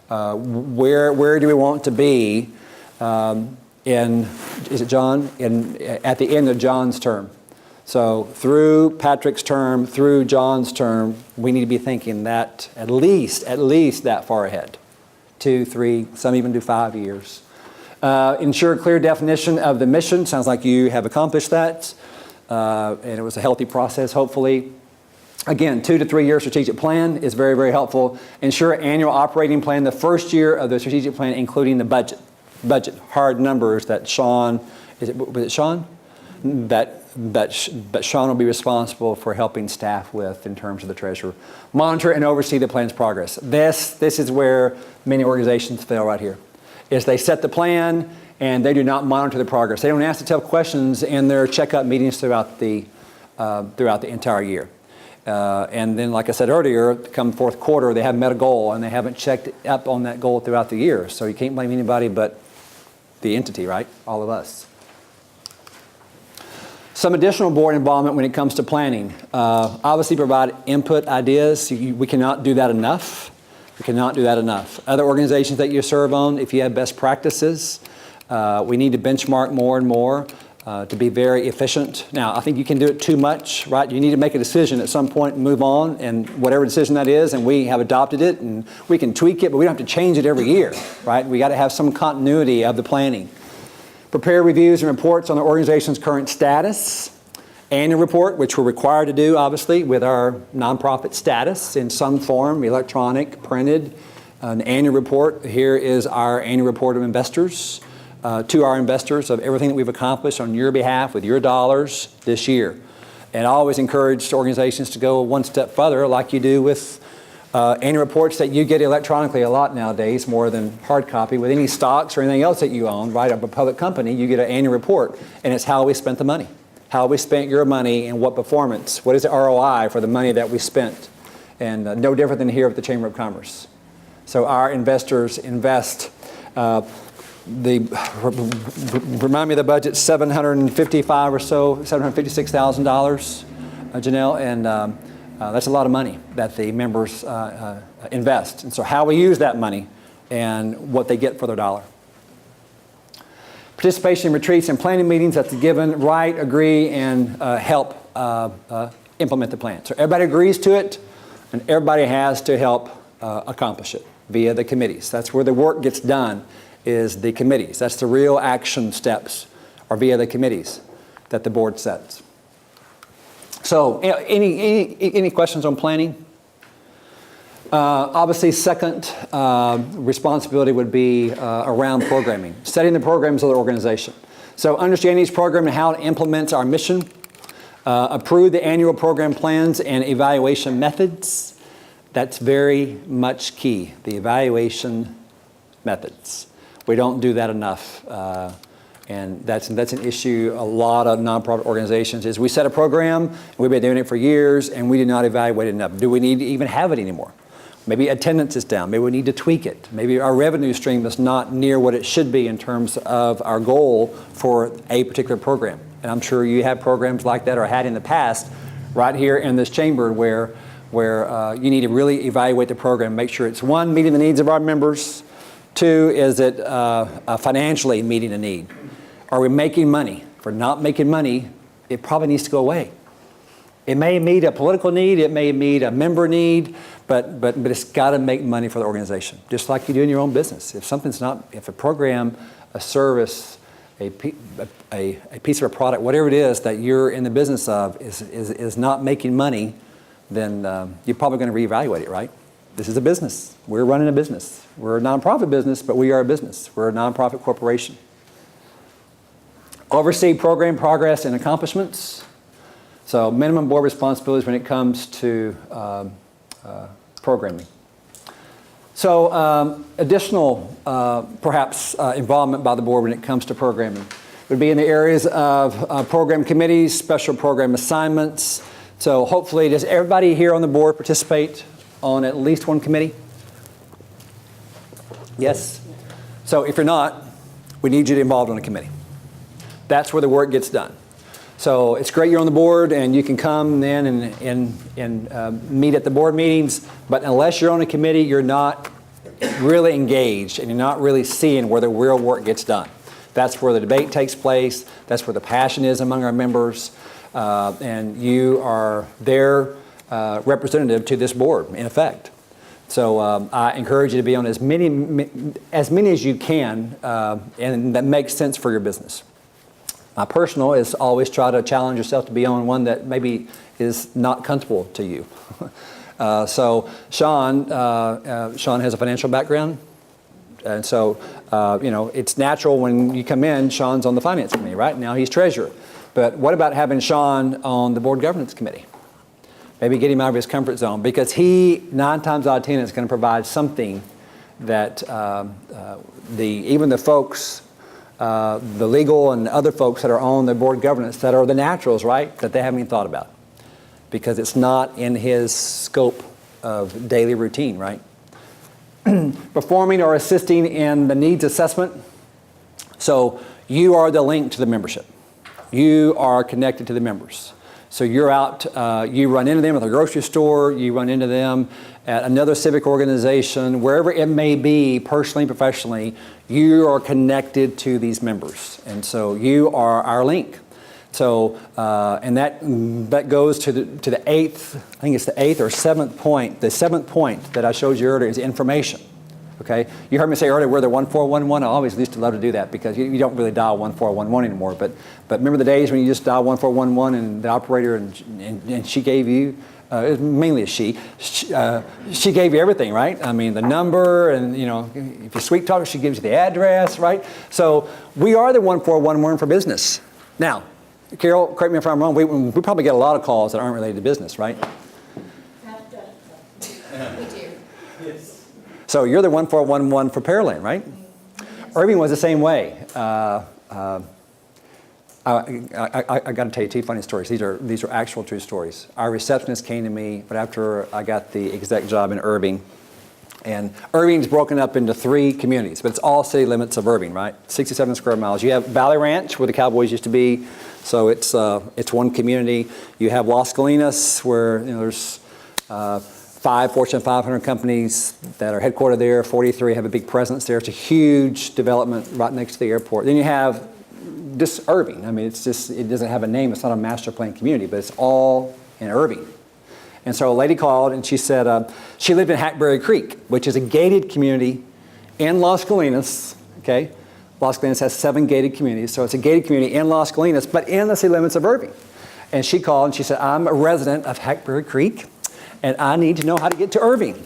Where do we want to be is it John? At the end of John's term. So through Patrick's term, through John's term, we need to be thinking that at least that far ahead. 2, 3, some even do 5 years. Ensure clear definition of the mission. Sounds like you have accomplished that. And it was a healthy process, hopefully. Again, 2 to 3 year strategic plan is very, very helpful. Ensure annual operating plan, the first year of the strategic plan, including the budget. Hard numbers that Sean, was it Sean? That Sean will be responsible for helping staff with in terms of the treasurer. Monitor and oversee the plan's progress. This is where many organizations fail right here, is they set the plan and they do not monitor the progress. They don't ask the tough questions in their checkup meetings throughout the entire year. And then, like I said earlier, come fourth quarter, they haven't met a goal and they haven't checked up on that goal throughout the year. So you can't blame anybody but the entity, right? All of us. Some additional board involvement when it comes to planning. Obviously provide input, ideas. We cannot do that enough. We cannot do that enough. Other organizations that you serve on, if you have best practices, we need to benchmark more and more to be very efficient. Now, I think you can do it too much, right? You need to make a decision at some point and move on, and whatever decision that is, and we have adopted it, and we can tweak it, but we don't have to change it every year, right? We got to have some continuity of the planning. Prepare reviews and reports on the organization's current status. Annual report, which we're required to do, obviously, with our nonprofit status in some form, electronic, printed. An annual report. Here is our annual report of investors, to our investors, of everything that we've accomplished on your behalf with your dollars this year. And I always encourage organizations to go one step further, like you do with annual reports that you get electronically a lot nowadays, more than hard copy. With any stocks or anything else that you own, right, of a public company, you get an annual report, and it's how we spent the money. How we spent your money and what performance. What is the ROI for the money that we spent? And no different than here at the Chamber of Commerce. So our investors invest, remind me of the budget, $755 or so, $756,000, Janelle, and that's a lot of money that the members invest. And so how we use that money and what they get for their dollar. Participation in retreats and planning meetings, that's a given. Write, agree, and help implement the plan. So everybody agrees to it, and everybody has to help accomplish it via the committees. That's where the work gets done, is the committees. That's the real action steps, are via the committees that the board sets. So any questions on planning? Obviously, second responsibility would be around programming, setting the programs of the organization. So understanding each program and how it implements our mission, approve the annual program plans and evaluation methods. That's very much key, the evaluation methods. We don't do that enough, and that's an issue a lot of nonprofit organizations is we set a program, and we've been doing it for years, and we do not evaluate it enough. Do we need to even have it anymore? Maybe attendance is down. Maybe we need to tweak it. Maybe our revenue stream is not near what it should be in terms of our goal for a particular program. And I'm sure you have programs like that or had in the past right here in this chamber where you need to really evaluate the program, make sure it's, one, meeting the needs of our members, two, is it financially meeting a need? Are we making money? If we're not making money, it probably needs to go away. It may meet a political need, it may meet a member need, but it's got to make money for the organization, just like you do in your own business. If a program, a service, a piece of a product, whatever it is that you're in the business of is not making money, then you're probably going to reevaluate it, right? This is a business. We're running a business. We're a nonprofit business, but we are a business. We're a nonprofit corporation. Oversee program progress and accomplishments. So minimum board responsibilities when it comes to programming. So additional, perhaps, involvement by the board when it comes to programming would be in the areas of program committees, special program assignments. So hopefully, does everybody here on the board participate on at least one committee? Yes? So if you're not, we need you to be involved on a committee. That's where the work gets done. So it's great you're on the board and you can come then and meet at the board meetings, but unless you're on a committee, you're not really engaged and you're not really seeing where the real work gets done. That's where the debate takes place. That's where the passion is among our members. And you are their representative to this board, in effect. So I encourage you to be on as many as you can, and that makes sense for your business. My personal is always try to challenge yourself to be on one that maybe is not comfortable to you. So Sean has a financial background, and so it's natural when you come in. Sean's on the finance committee, right? Now he's treasurer. But what about having Sean on the board governance committee? Maybe get him out of his comfort zone, because he, 9 times out of 10, is going to provide something that even the folks, the legal and other folks that are on the board governance that are the naturals, right, that they haven't even thought about, because it's not in his scope of daily routine, right? Performing or assisting in the needs assessment. So you are the link to the membership. you are connected to the members. So you're out, you run into them at the grocery store, you run into them at another civic organization, wherever it may be, personally, professionally, you are connected to these members. And so you are our link. So, and that goes to the eighth, I think it's the eighth or seventh point. The seventh point that I showed you earlier is information. Okay, you heard me say earlier we're the 1411. I always used to love to do that because you don't really dial 1411 anymore. But remember the days when you just dial 1411 and the operator and she gave you, it was mainly a she gave you everything, right? I mean the number and if you're sweet talker, she gives you the address, right? So we are the 1411 for business. Now, Carol, correct me if I'm wrong. We probably get a lot of calls that aren't related to business, right? We do. So you're the 1411 for Pearland, right? Irving was the same way. I got to tell you two funny stories. These are actual true stories. Our receptionist came to me, but after I got the exec job in Irving, and Irving's broken up into 3 communities, but it's all city limits of Irving, right? 67 square miles. You have Valley Ranch, where the Cowboys used to be, so it's one community. You have Las Colinas, where there's 5 Fortune 500 companies that are headquartered there. 43 have a big presence there. It's a huge development right next to the airport. Then you have just Irving. I mean, it doesn't have a name. It's not a master plan community, but it's all in Irving. And so a lady called and she said she lived in Hackberry Creek, which is a gated community in Las Colinas. Okay, Las Colinas has 7 gated communities, so it's a gated community in Las Colinas, but in the city limits of Irving. And she called and she said, "I'm a resident of Hackberry Creek, and I need to know how to get to Irving."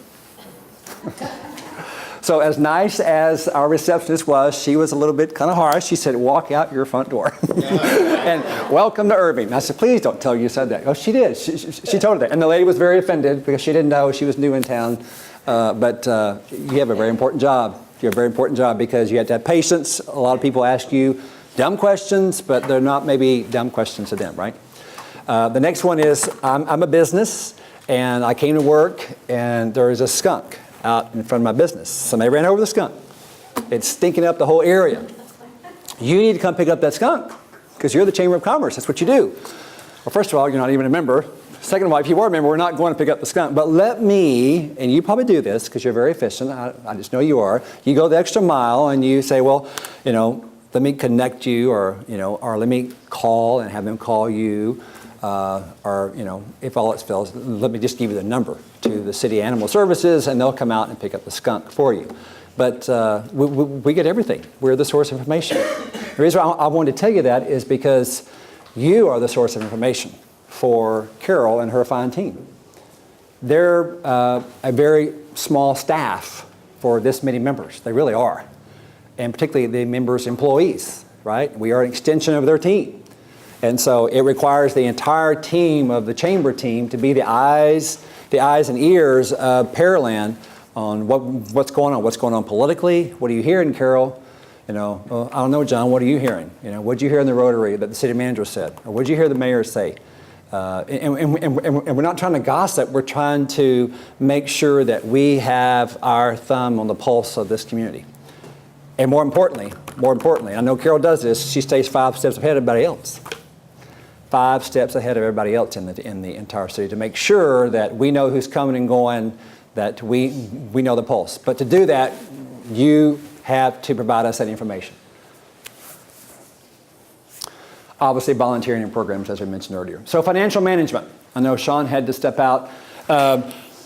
So as nice as our receptionist was, she was a little bit kind of harsh. She said, "Walk out your front door." And welcome to Irving. And I said, "Please don't tell her you said that." Oh, she did. She told her that. And the lady was very offended because she didn't know she was new in town. But you have a very important job. You have a very important job because you have to have patience. A lot of people ask you dumb questions, but they're not maybe dumb questions to them, right? The next one is, I'm a business. And I came to work, and there was a skunk out in front of my business. Somebody ran over the skunk. It's stinking up the whole area. You need to come pick up that skunk because you're the Chamber of Commerce. That's what you do. Well, first of all, you're not even a member. Second of all, if you were a member, we're not going to pick up the skunk. But let me, and you probably do this because you're very efficient. I just know you are. You go the extra mile, and you say, well, let me connect you, or let me call and have them call you. Or if all else fails, let me just give you the number to the city animal services, and they'll come out and pick up the skunk for you. But we get everything. We're the source of information. The reason I wanted to tell you that is because you are the source of information for Carol and her fine team. They're a very small staff for this many members. They really are. And particularly the members' employees, right? We are an extension of their team. And so it requires the entire team of the chamber team to be the eyes and ears of Pearland on what's going on politically. What are you hearing, Carol? I don't know, John, what are you hearing? What did you hear in the Rotary that the city manager said? Or what did you hear the mayor say? And we're not trying to gossip. We're trying to make sure that we have our thumb on the pulse of this community. And more importantly, I know Carol does this, she stays 5 steps ahead of everybody else. 5 steps ahead of everybody else in the entire city to make sure that we know who's coming and going, that we know the pulse. But to do that, you have to provide us that information. Obviously, volunteering and programs, as we mentioned earlier. So financial management. I know Sean had to step out.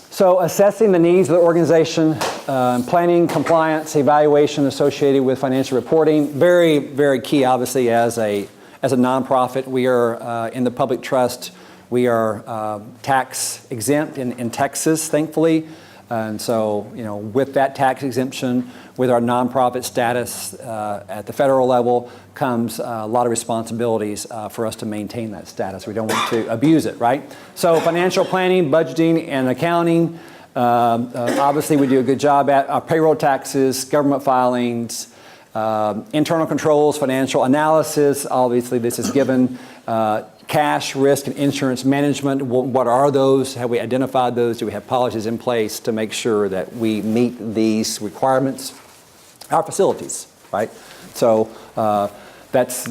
So assessing the needs of the organization, planning, compliance, evaluation associated with financial reporting. Very, very key, obviously, as a nonprofit. We are in the public trust. We are tax exempt in Texas, thankfully. And so, with that tax exemption, with our nonprofit status at the federal level, comes a lot of responsibilities for us to maintain that status. We don't want to abuse it, right? So financial planning, budgeting, and accounting. Obviously, we do a good job at our payroll taxes, government filings, internal controls, financial analysis. Obviously, this is given cash, risk, and insurance management. What are those? Have we identified those? Do we have policies in place to make sure that we meet these requirements? Our facilities, right? So That's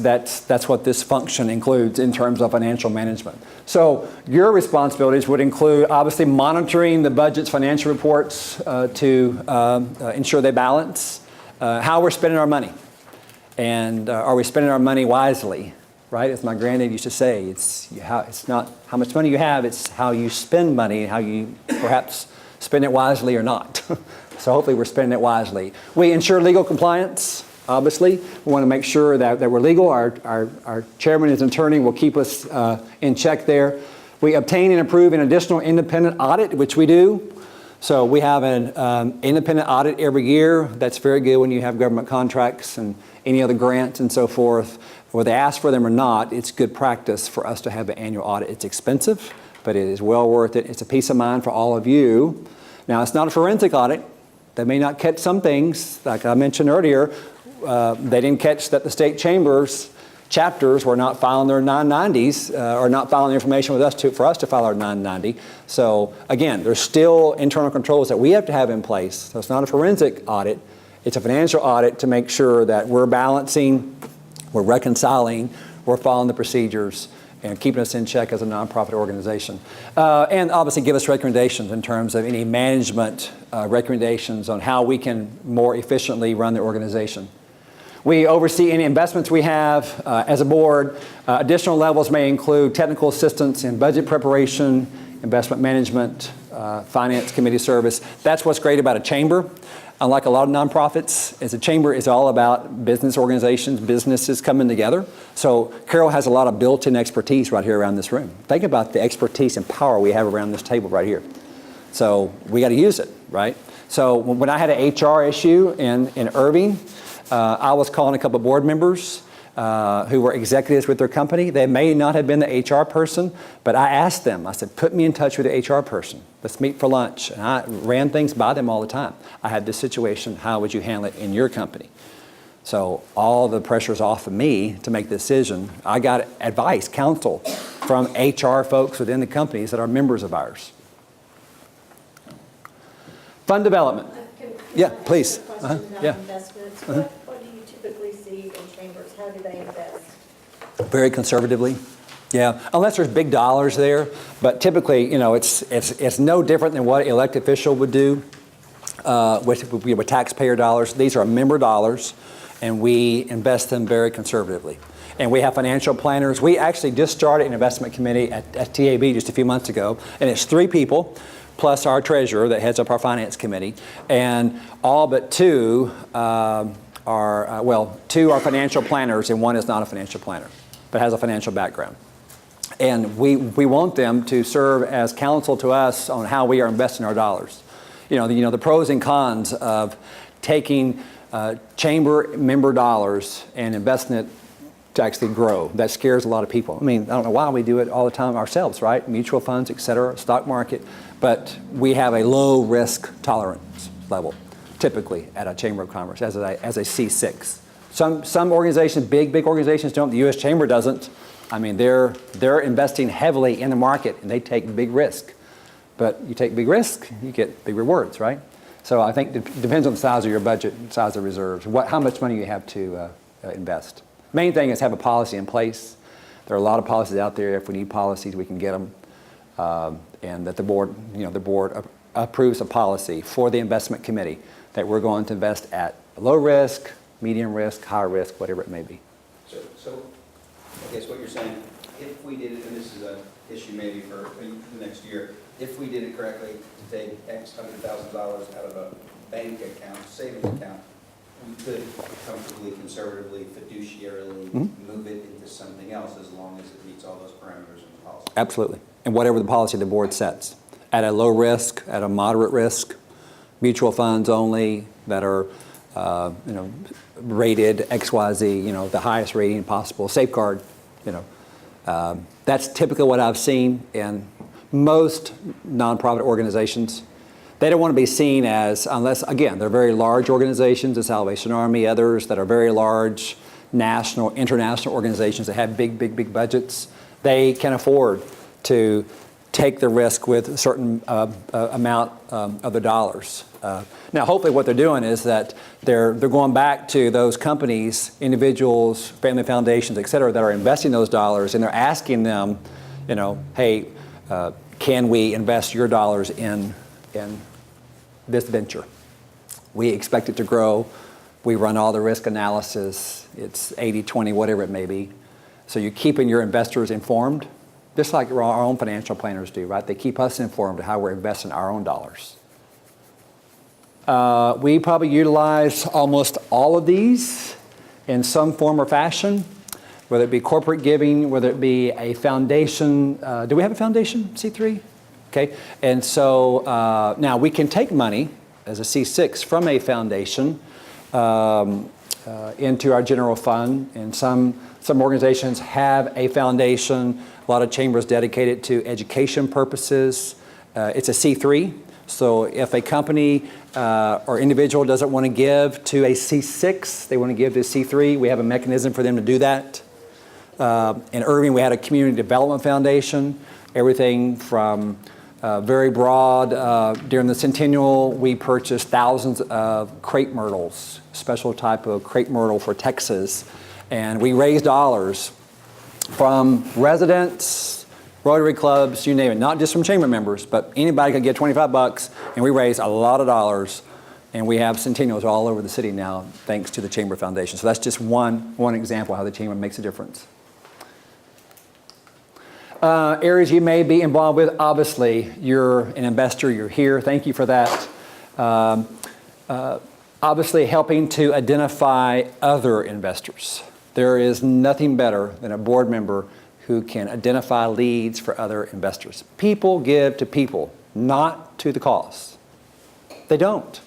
what this function includes in terms of financial management. So your responsibilities would include obviously monitoring the budget's financial reports to ensure they balance, how we're spending our money, and are we spending our money wisely, right? As my granddad used to say, it's not how much money you have, it's how you spend money, how you perhaps spend it wisely or not. So hopefully we're spending it wisely. We ensure legal compliance. Obviously, we want to make sure that we're legal. Our chairman and attorney will keep us in check there. We obtain and approve an additional independent audit, which we do. So we have an independent audit every year. That's very good when you have government contracts and any other grants and so forth. Whether they ask for them or not, it's good practice for us to have an annual audit. It's expensive, but it is well worth it. It's a peace of mind for all of you. Now, it's not a forensic audit. They may not catch some things, like I mentioned earlier. They didn't catch that the state chambers chapters were not filing their 990s or not filing the information with us for us to file our 990. So again, there's still internal controls that we have to have in place. So it's not a forensic audit. It's a financial audit to make sure that we're balancing, we're reconciling, we're following the procedures and keeping us in check as a nonprofit organization. And obviously give us recommendations in terms of any management recommendations on how we can more efficiently run the organization. We oversee any investments we have as a board. Additional levels may include technical assistance in budget preparation, investment management, finance committee service. That's what's great about a chamber. Unlike a lot of nonprofits, as a chamber is all about business organizations, businesses coming together. So Carol has a lot of built-in expertise right here around this room. Think about the expertise and power we have around this table right here. So we got to use it, right? So when I had an HR issue in Irving, I was calling a couple of board members who were executives with their company. They may not have been the HR person, but I asked them, I said, put me in touch with the HR person. Let's meet for lunch. And I ran things by them all the time. I had this situation, how would you handle it in your company? So all the pressure's off of me to make the decision. I got advice, counsel from HR folks within the companies that are members of ours. Fund development. Can Yeah, I ask please. a question about Yeah. investments? Uh-huh. What do you typically see in chambers? How do they invest? Very conservatively. Yeah, unless there's big dollars there. But typically, you know, it's no different than what an elected official would do with taxpayer dollars. These are member dollars, and we invest them very conservatively. And we have financial planners. We actually just started an investment committee at TAB just a few months ago, and it's 3 people, plus our treasurer that heads up our finance committee. And all but 2 are financial planners, and 1 is not a financial planner, but has a financial background. And we want them to serve as counsel to us on how we are investing our dollars. You know, the pros and cons of taking chamber member dollars and investing it to actually grow. That scares a lot of people. I mean, I don't know why we do it all the time ourselves, right? Mutual funds, et cetera, stock market. But we have a low risk tolerance level, typically at a Chamber of Commerce as a C6. Some organizations, big organizations don't. The U.S. Chamber doesn't. I mean, they're investing heavily in the market and they take big risk. But you take big risk, you get big rewards, right? So I think it depends on the size of your budget, size of reserves, how much money you have to invest. Main thing is have a policy in place. There are a lot of policies out there. If we need policies, we can get them. And that the board approves a policy for the investment committee that we're going to invest at low risk, medium risk, high risk, whatever it may be. So I guess what you're saying, if we did it, and this is an issue maybe for the next year, if we did it correctly, to take X $100,000 out of a bank account, savings account, we could comfortably, conservatively, fiduciarily move it into something else as long as it meets all those parameters in the policy. Absolutely. And whatever the policy the board sets. At a low risk, at a moderate risk, mutual funds only that are rated XYZ, the highest rating possible, safeguard, That's typically what I've seen in most nonprofit organizations. They don't want to be seen as, unless, again, they're very large organizations, the Salvation Army, others that are very large national, international organizations that have big budgets. They can afford to take the risk with a certain amount of the dollars. Now, hopefully what they're doing is that they're going back to those companies, individuals, family foundations, et cetera, that are investing those dollars, and they're asking them, you know, hey, can we invest your dollars in this venture? We expect it to grow. We run all the risk analysis. It's 80-20, whatever it may be. So you're keeping your investors informed, just like our own financial planners do, right? They keep us informed of how we're investing our own dollars. We probably utilize almost all of these in some form or fashion, whether it be corporate giving, whether it be a foundation. Do we have a foundation, C3? Okay, and so now we can take money as a C6 from a foundation into our general fund, and some organizations have a foundation. A lot of chambers dedicated to education purposes. It's a C3, so if a company or individual doesn't want to give to a C6, they want to give to a C3, we have a mechanism for them to do that. In Irving, we had a community development foundation, everything from very broad. During the Centennial, we purchased thousands of crepe myrtles, special type of crepe myrtle for Texas, and we raised dollars from residents, Rotary clubs, you name it, not just from chamber members, but anybody could get 25 bucks, and we raised a lot of dollars, and we have centennials all over the city now, thanks to the Chamber Foundation. So that's just one example of how the chamber makes a difference. Areas you may be involved with, obviously, you're an investor, you're here, thank you for that. Obviously, helping to identify other investors. There is nothing better than a board member who can identify leads for other investors. People give to people, not to the cause. They don't.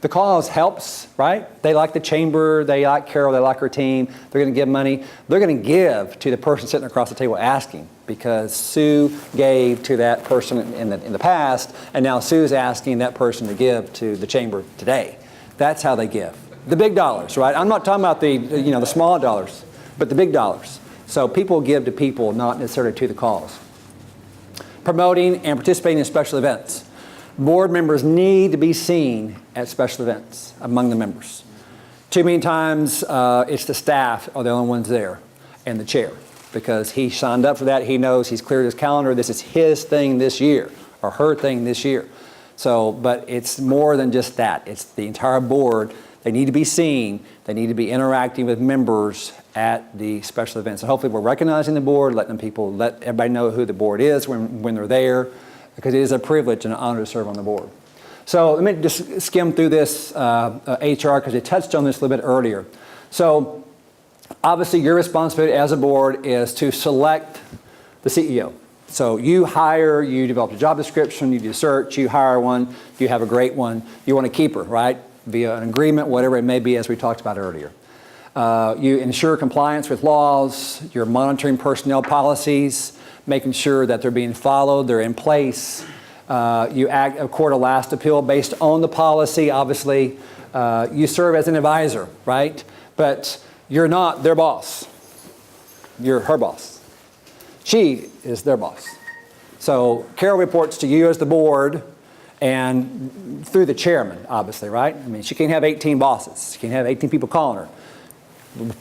The cause helps, right? They like the chamber, they like Carol, they like her team, they're going to give money. They're going to give to the person sitting across the table asking, because Sue gave to that person in the past, and now Sue's asking that person to give to the chamber today. That's how they give. The big dollars, right? I'm not talking about the small dollars, but the big dollars. So people give to people, not necessarily to the cause. Promoting and participating in special events. Board members need to be seen at special events among the members. Too many times it's the staff are the only ones there, and the chair, because he signed up for that. He knows he's cleared his calendar. This is his thing this year, or her thing this year. So, but it's more than just that. It's the entire board. They need to be seen. They need to be interacting with members at the special events. And hopefully we're recognizing the board, let everybody know who the board is when they're there, because it is a privilege and an honor to serve on the board. So let me just skim through this HR, because it touched on this a little bit earlier. So obviously your responsibility as a board is to select the CEO. So you hire, you develop a job description, you do search, you hire one, you have a great one, you want to keep her, right? Via an agreement, whatever it may be, as we talked about earlier. You ensure compliance with laws, you're monitoring personnel policies, making sure that they're being followed, they're in place. You accord a last appeal based on the policy, obviously. You serve as an advisor, right? But you're not their boss. You're her boss. She is their boss. So Carol reports to you as the board, and through the chairman, obviously, right? I mean, she can't have 18 bosses. She can't have 18 people calling her.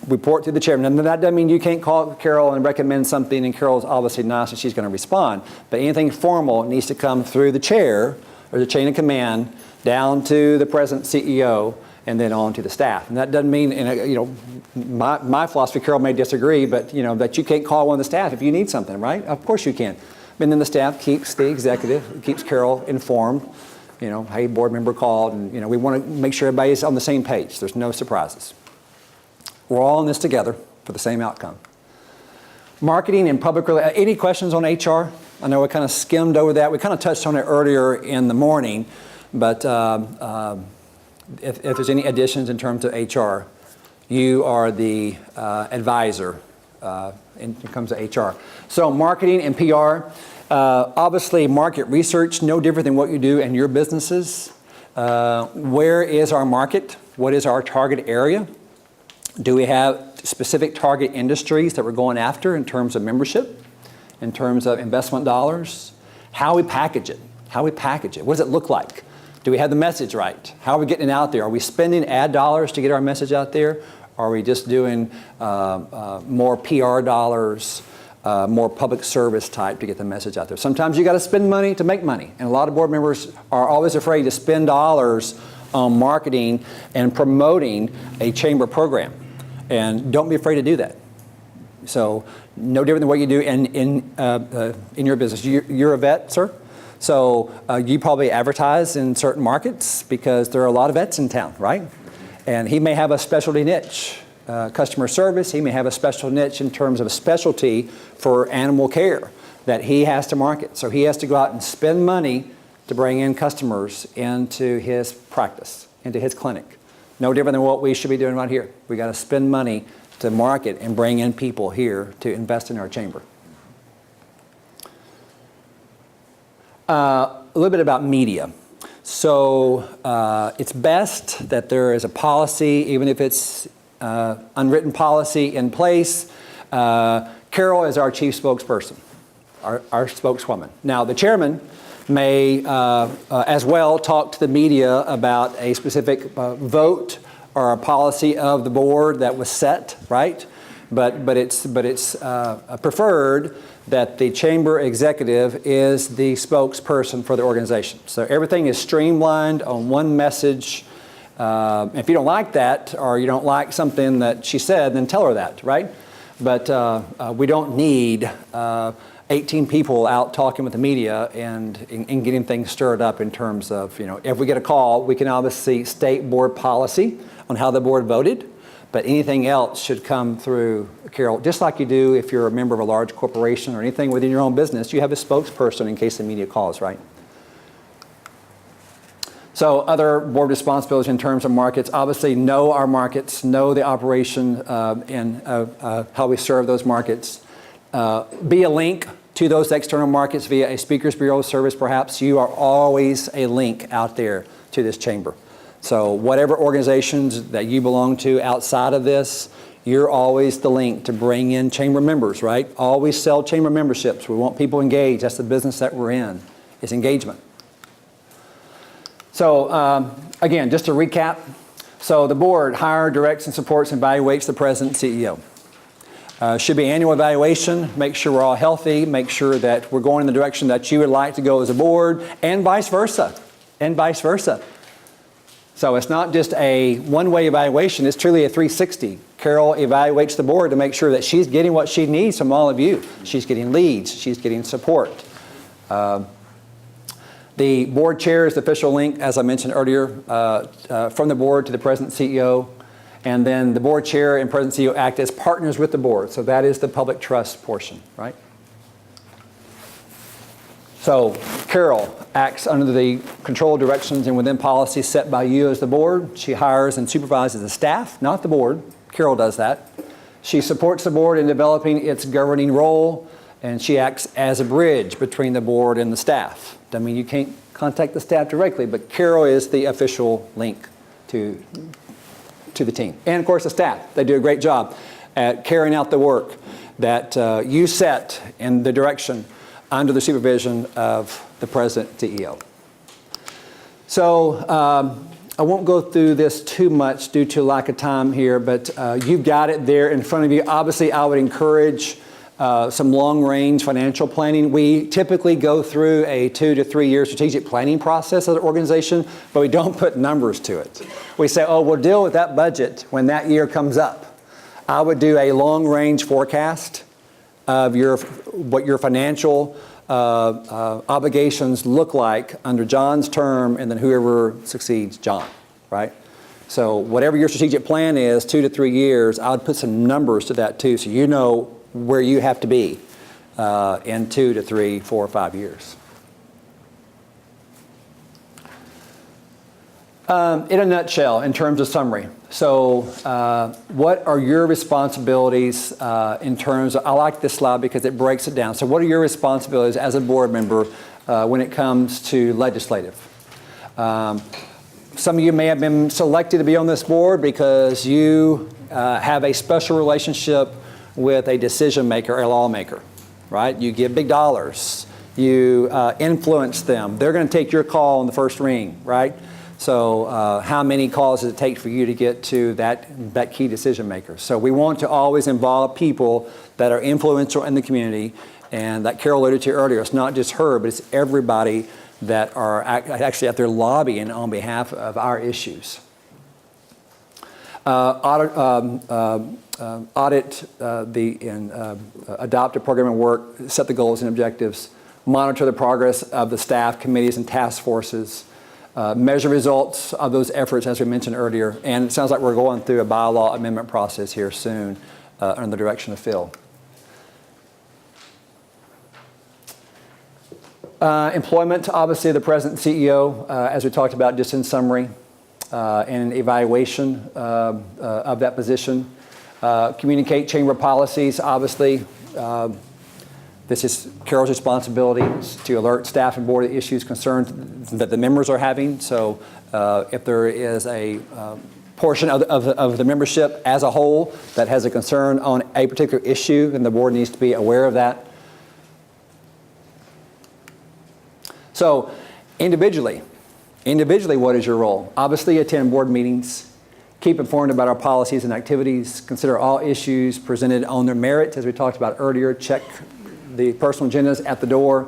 Report to the chairman. Now, that doesn't mean you can't call Carol and recommend something, and Carol's obviously nice and she's going to respond. But anything formal needs to come through the chair or the chain of command down to the present CEO and then on to the staff. And that doesn't mean, my philosophy, Carol may disagree, but that you can't call one of the staff if you need something, right? Of course you can. And then the staff keeps the executive, keeps Carol informed. Hey, board member called, and we want to make sure everybody's on the same page. There's no surprises. We're all in this together for the same outcome. Marketing and public relations. Any questions on HR? I know we kind of skimmed over that. We kind of touched on it earlier in the morning, but if there's any additions in terms of HR, you are the advisor when it comes to HR. So marketing and PR. Obviously, market research, no different than what you do in your businesses. Where is our market? What is our target area? Do we have specific target industries that we're going after in terms of membership, in terms of investment dollars? How we package it? What does it look like? Do we have the message right? How are we getting it out there? Are we spending ad dollars to get our message out there? Are we just doing more PR dollars, more public service type to get the message out there? Sometimes you got to spend money to make money. And a lot of board members are always afraid to spend dollars on marketing and promoting a chamber program. And don't be afraid to do that. So no different than what you do in your business. You're a vet, sir? So you probably advertise in certain markets because there are a lot of vets in town, right? And he may have a specialty niche, customer service. He may have a special niche in terms of a specialty for animal care that he has to market. So he has to go out and spend money to bring in customers into his practice, into his clinic. No different than what we should be doing right here. We got to spend money to market and bring in people here to invest in our chamber. A little bit about media. So it's best that there is a policy, even if it's unwritten policy in place. Carol is our chief spokesperson, our spokeswoman. Now the chairman may as well talk to the media about a specific vote or a policy of the board that was set, right? But it's preferred that the chamber executive is the spokesperson for the organization. So everything is streamlined on one message. If you don't like that, or you don't like something that she said, then tell her that, right? But we don't need 18 people out talking with the media and getting things stirred up in terms of, if we get a call, we can obviously state board policy on how the board voted, but anything else should come through Carol, just like you do if you're a member of a large corporation or anything within your own business. You have a spokesperson in case the media calls, right? So other board responsibilities in terms of markets, obviously know our markets, know the operation and how we serve those markets. Be a link to those external markets via a speakers bureau service perhaps. You are always a link out there to this chamber. So whatever organizations that you belong to outside of this, you're always the link to bring in chamber members, right? Always sell chamber memberships. We want people engaged. That's the business that we're in, is engagement. So again, just to recap. So the board hires, directs, and supports and evaluates the president and CEO. Should be annual evaluation. Make sure we're all healthy. Make sure that we're going in the direction that you would like to go as a board, and vice versa. And vice versa. So it's not just a one-way evaluation, it's truly a 360. Carol evaluates the board to make sure that she's getting what she needs from all of you. She's getting leads, she's getting support. The board chair is the official link, as I mentioned earlier, from the board to the president and CEO. And then the board chair and president and CEO act as partners with the board. So that is the public trust portion, right? So Carol acts under the control, directions, and within policies set by you as the board. She hires and supervises the staff, not the board. Carol does that. She supports the board in developing its governing role, and she acts as a bridge between the board and the staff. I mean, you can't contact the staff directly, but Carol is the official link to the team. And of course the staff, they do a great job at carrying out the work that you set in the direction under the supervision of the president, CEO. So I won't go through this too much due to lack of time here, but you've got it there in front of you. Obviously, I would encourage some long-range financial planning. We typically go through a 2 to 3 year strategic planning process as an organization, but we don't put numbers to it. We say, oh, we'll deal with that budget when that year comes up. I would do a long-range forecast of what your financial obligations look like under John's term, and then whoever succeeds John, right? So whatever your strategic plan is, 2 to 3 years, I would put some numbers to that too, so you know where you have to be in 2 to 3, 4, 5 years. In a nutshell, in terms of summary, so what are your responsibilities in terms of, I like this slide because it breaks it down. So what are your responsibilities as a board member when it comes to legislative? Some of you may have been selected to be on this board because you have a special relationship with a decision maker, a lawmaker, right? You give big dollars. You influence them. They're going to take your call on the first ring, right? So how many calls does it take for you to get to that key decision maker? So we want to always involve people that are influential in the community. And that Carol alluded to earlier, it's not just her, but it's everybody that are actually out there lobbying on behalf of our issues. Audit adopt a program and work, set the goals and objectives, monitor the progress of the staff, committees, and task forces, measure results of those efforts, as we mentioned earlier. And it sounds like we're going through a bylaw amendment process here soon under the direction of Phil. Employment, obviously the president and CEO, as we talked about just in summary, and evaluation of that position. Communicate chamber policies, obviously. This is Carol's responsibility to alert staff and board of issues, concerns that the members are having. So if there is a portion of the membership as a whole that has a concern on a particular issue, then the board needs to be aware of that. So individually, what is your role? Obviously, attend board meetings, keep informed about our policies and activities, consider all issues presented on their merits, as we talked about earlier, check the personal agendas at the door,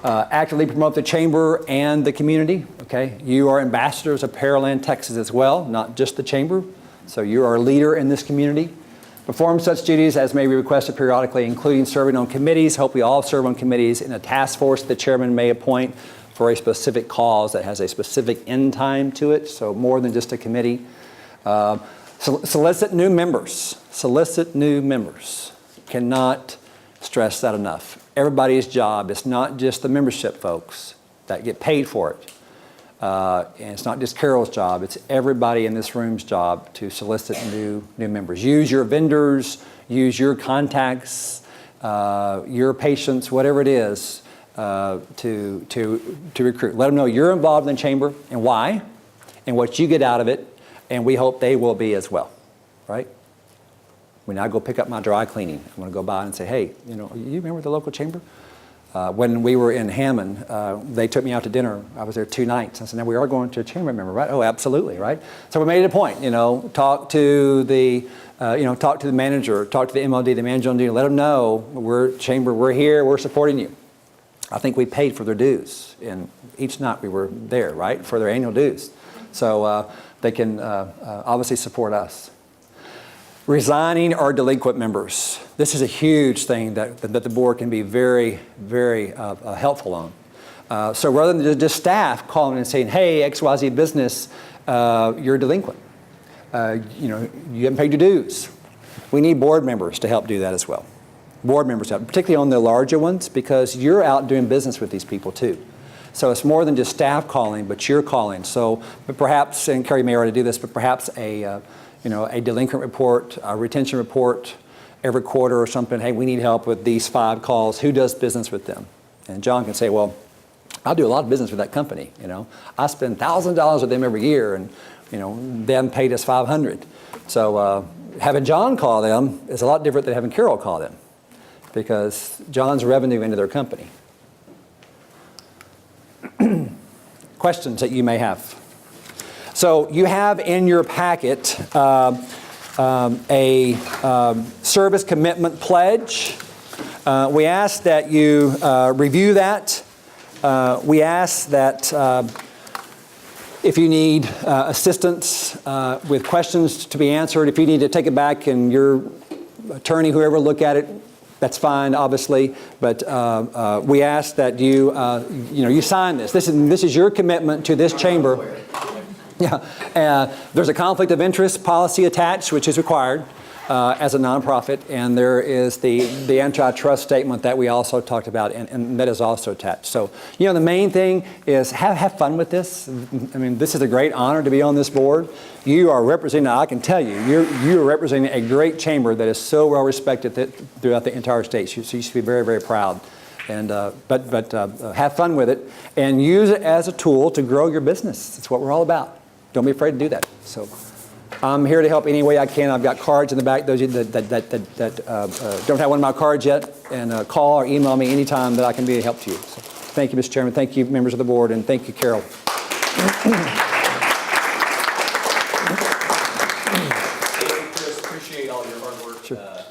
actively promote the chamber and the community, okay? You are ambassadors of Pearland, Texas as well, not just the chamber, so you are a leader in this community. Perform such duties as may be requested periodically, including serving on committees. Hope we all serve on committees in a task force the chairman may appoint for a specific cause that has a specific end time to it, so more than just a committee. Solicit new members. Solicit new members. Cannot stress that enough. Everybody's job, it's not just the membership folks that get paid for it. And it's not just Carol's job, it's everybody in this room's job to solicit new members. Use your vendors, use your contacts, your patients, whatever it is, to recruit. Let them know you're involved in the chamber and why, and what you get out of it, and we hope they will be as well, right? When I go pick up my dry cleaning, I'm going to go by and say, hey, you remember the local chamber? When we were in Hammond, they took me out to dinner. I was there 2 nights. I said, now we are going to a chamber member, right? Oh, absolutely, right? So we made it a point, talk to the manager, talk to the MOD, the manager on duty, let them know we're chamber, we're here, we're supporting you. I think we paid for their dues, and each night we were there, right, for their annual dues. So they can obviously support us. Resigning or delinquent members. This is a huge thing that the board can be very, very helpful on. So rather than just staff calling and saying, hey, XYZ business, you're delinquent. You haven't paid your dues. We need board members to help do that as well. Board members, particularly on the larger ones, because you're out doing business with these people too. So it's more than just staff calling, but you're calling. So but perhaps, and Carrie may already do this, but perhaps a delinquent report, a retention report every quarter or something. Hey, we need help with these 5 calls. Who does business with them? And John can say, well, I do a lot of business with that company. I spend $1,000 with them every year, and they haven't paid us $500. So having John call them is a lot different than having Carol call them, because John's revenue into their company. Questions that you may have. So you have in your packet a service commitment pledge. We ask that you review that. We ask that if you need assistance with questions to be answered, if you need to take it back and your attorney, whoever, look at it, that's fine, obviously. But we ask that you sign this. This is your commitment to this chamber. Yeah, there's a conflict of interest policy attached, which is required as a nonprofit, and there is the antitrust statement that we also talked about, and that is also attached. So, the main thing is have fun with this. I mean, this is a great honor to be on this board. You are representing, I can tell you, you are representing a great chamber that is so well respected throughout the entire state. So you should be very, very proud. And but have fun with it and use it as a tool to grow your business. That's what we're all about. Don't be afraid to do that. So I'm here to help any way I can. I've got cards in the back, those of you that don't have one of my cards yet, and call or email me anytime that I can be of help to you. So, thank you, Mr. Chairman. Thank you, members of the board, and thank you, Carol. Chris, appreciate all your hard work. Sure.